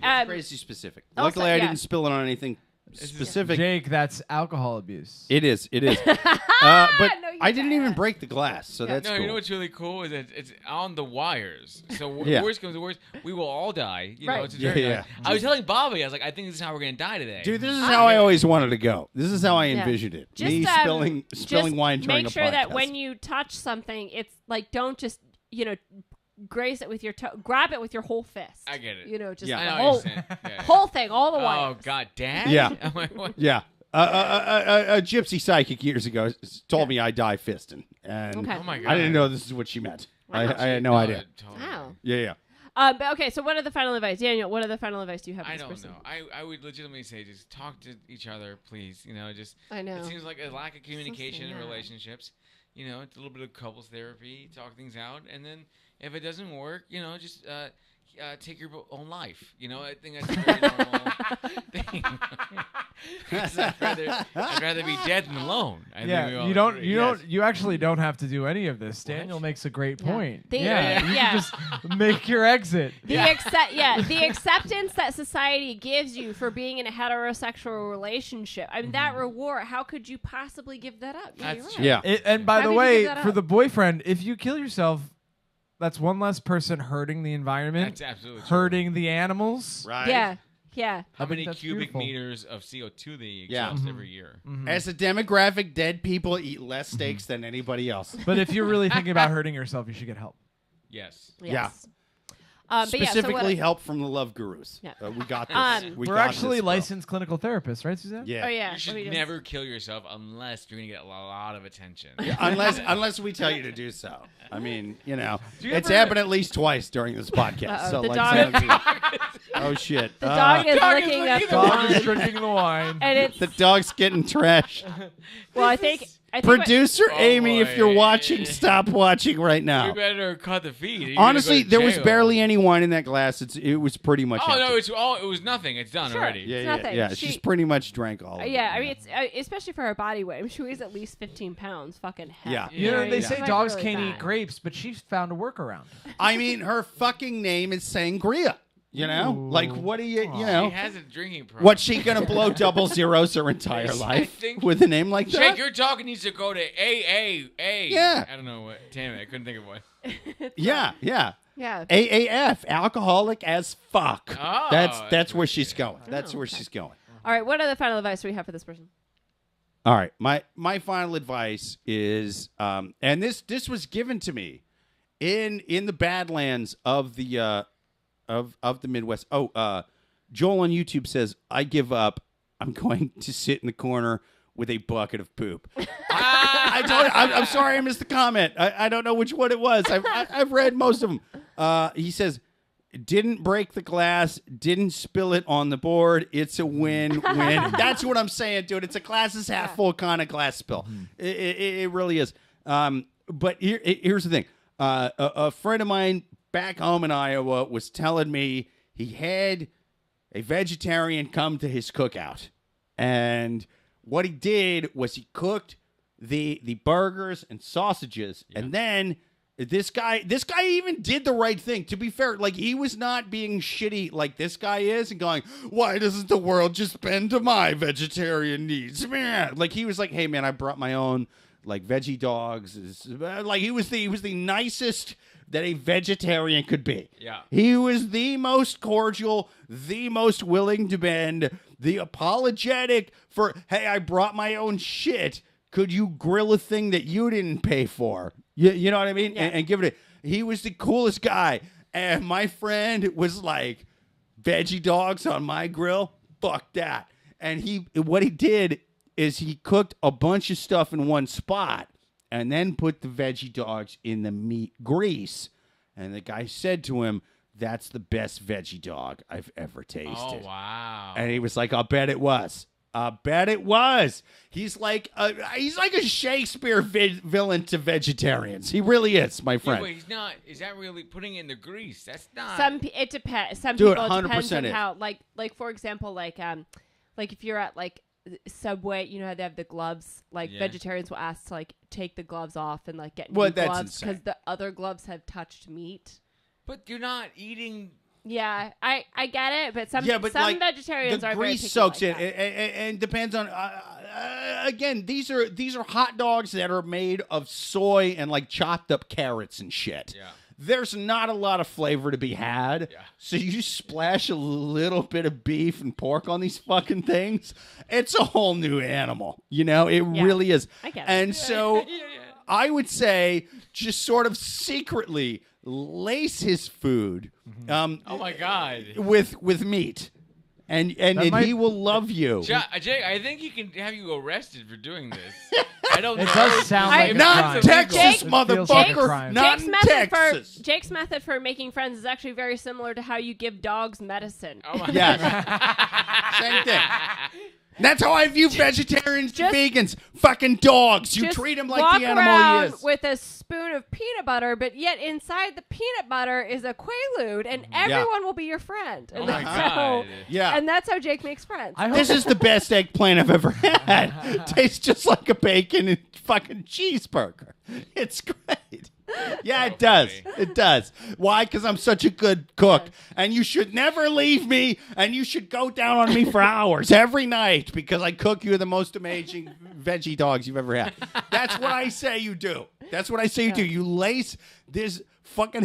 yeah, Crazy specific. also, Luckily, I yeah. didn't spill it on anything specific. Jake, that's alcohol abuse. It is. But No, you I didn't even can't. break the glass, so that's No, cool. you know what's really cool is that it's on the wires. So Yeah. worst comes to worst, we will all die. You know, Right. it's Yeah, very, yeah. I was telling Bobby, I was like, I think this is how we're gonna die today. Dude, this is how I always wanted to go. This is how I Yeah. envisioned it. Just, Me spilling just wine during make a sure podcast. that when you touch something, it's like don't just graze it with your toe, grab it with your whole fist. I get it. Just Yeah. I the know whole what you're saying. Yeah. whole thing, all the Oh wires. God, Dad. Yeah. I'm like, what? Yeah. A gypsy psychic years ago told me I die fisting. And Okay. Oh my God. I didn't know this is what she meant. I had no No, idea. totally. Wow. Yeah. But okay, so what are the final advice, Daniel? What other final advice do you have? For I this don't person? know. I would legitimately say just talk to each other, please. Just I know. it seems like a lack of communication in sad. relationships. It's a little bit of couples therapy, talk things out, and then if it doesn't work, just take your own life. I think that's a very normal thing. 'Cause I'd rather be dead than alone. I think we Yeah, all you don't, agree. you Yes. don't, you actually don't have to do any of this. Daniel makes a great Yeah. point. The- yeah, you yeah. can just make your exit. The the acceptance that society gives you for being in a heterosexual relationship. I mean, that reward. How could you possibly give that up? Yeah, you're That's right. Yeah. And by How the could you way, give that for up? the boyfriend, if you kill yourself, that's one less person hurting the environment, That's absolutely true. hurting the animals. Right. Yeah. Yeah. How I think many that's cubic beautiful. meters of CO2 they Yeah. exhaust every year? As a demographic, dead people eat less steaks than anybody else. But if you're really thinking about hurting yourself, you should get help. Yes. Yes. But yeah, so Specifically, what, help from the Love Gurus. Yeah. We got this. We're We're got actually this, bro. licensed clinical therapists, right, Suzanne? Yeah. oh yeah. You let should me just- never kill yourself unless you're gonna get a lot of attention. unless we tell you to do so. I mean, you it's ever- happened at least twice during this podcast. Uh-oh, So the like, dog- oh shit! The dog is licking that Dog is wine, drinking the wine. and it's the dog's getting trashed. well. I think what- Producer Oh, Amy, if you're boy. watching, stop watching right You now. better cut the feed. You're Honestly, gonna go there to was jail. barely any wine in that glass. It was pretty much. Oh empty. no, it was nothing. It's done Sure. already. Yeah, nothing. yeah. She- She's pretty much drank all of it. yeah, I mean, it's especially for her body weight. I mean, she weighs at least 15 pounds. Fucking hell. Yeah. You know, Yeah, they yeah. say She's, like, dogs really can't fat. eat grapes, but she's found a workaround. I mean, her fucking name is Sangria. You know, Ooh. like what do you She know? has a drinking problem. What's she gonna blow double zeros her entire I life think- with a name like Jake, that? your dog needs to go to AA. Yeah. I don't know what. Damn it, I couldn't think of what. Yeah. Yeah. AAF, alcoholic as fuck. Oh, that's that's where what she's it is. going. That's Oh, where okay. she's going. All right. What other final advice do we have for this person? All right, my final advice is, and this was given to me in the Badlands of the of the Midwest. Oh, Joel on YouTube says, "I give up. I'm going to sit in the corner with a bucket of poop." I told you, I'm sorry I missed the comment. I don't know which one it was. I've read most of them. He says, "Didn't break the glass, didn't spill it on the board. It's a win-win." That's what I'm saying, dude. It's a glass is half full kind of glass spill. It really is. But here's the thing. A friend of mine back home in Iowa was telling me he had a vegetarian come to his cookout. And what he did was he cooked the burgers and sausages, and then this guy even did the right thing. To be fair, like he was not being shitty like this guy is and going, "Why doesn't the world just bend to my vegetarian needs?" Man, like he was like, "Hey man, I brought my own like veggie dogs." Like he was the nicest that a vegetarian could be. Yeah. He was the most cordial, the most willing to bend, the apologetic for, "Hey, I brought my own shit. Could you grill a thing that you didn't pay for?" You know what I mean? Yeah. And give it he was the coolest guy. And my friend was like, "Veggie dogs on my grill? Fuck that." And what he did is he cooked a bunch of stuff in one spot and then put the veggie dogs in the meat grease. And the guy said to him, "That's the best veggie dog I've ever tasted." Oh wow. And he was like, "I'll bet it was. I bet it was." He's like a Shakespeare villain to vegetarians. He really is, my Yeah, friend. but he's not. Is that really putting it in the grease? That's not. It depends. Some Dude, people it depends 100% on is. how like for example like if you're at like Subway, you know how they have the gloves. Like Yeah. vegetarians will ask to like take the gloves off and like get Well, new that's gloves insane. because the other gloves have touched meat. But you're not eating. Yeah, I get it, but some Yeah, but some like, vegetarians the are very grease picky soaks like in, that. and depends on. Again, these are hot dogs that are made of soy and like chopped up carrots and shit. Yeah. There's not a lot of flavor to be had. Yeah. So you splash a little bit of beef and pork on these fucking things, it's a whole new animal. You know, it Yeah. really is. I get it. And so I would say just sort of secretly lace his food Oh my god. with meat. And might- he will love you. Jake, I think he can have you arrested for doing this. I don't It know. does sound like a Not crime. in Texas, It feels like a motherfucker. crime. Not in Texas. Jake's method for making friends is actually very similar to how you give dogs medicine. Oh my Yes. Same thing. That's how I view vegetarians and vegans. Fucking dogs. You Just treat them like walk the animal around he is. with a spoon of peanut butter, but yet inside the peanut butter is a Quaalude, and everyone will be your friend. And Oh my that's God. Yeah. And that's how Jake makes friends. I hope This is the best eggplant I've ever had. Tastes just like a bacon and fucking cheeseburger. It's great. Yeah, it does. funny. It does. Why? Because I'm such a good cook. And you should never leave me, and you should go down on me for hours every night because I cook you the most amazing veggie dogs you've ever had. That's what I say you do. That's what I say you do. You lace this fucking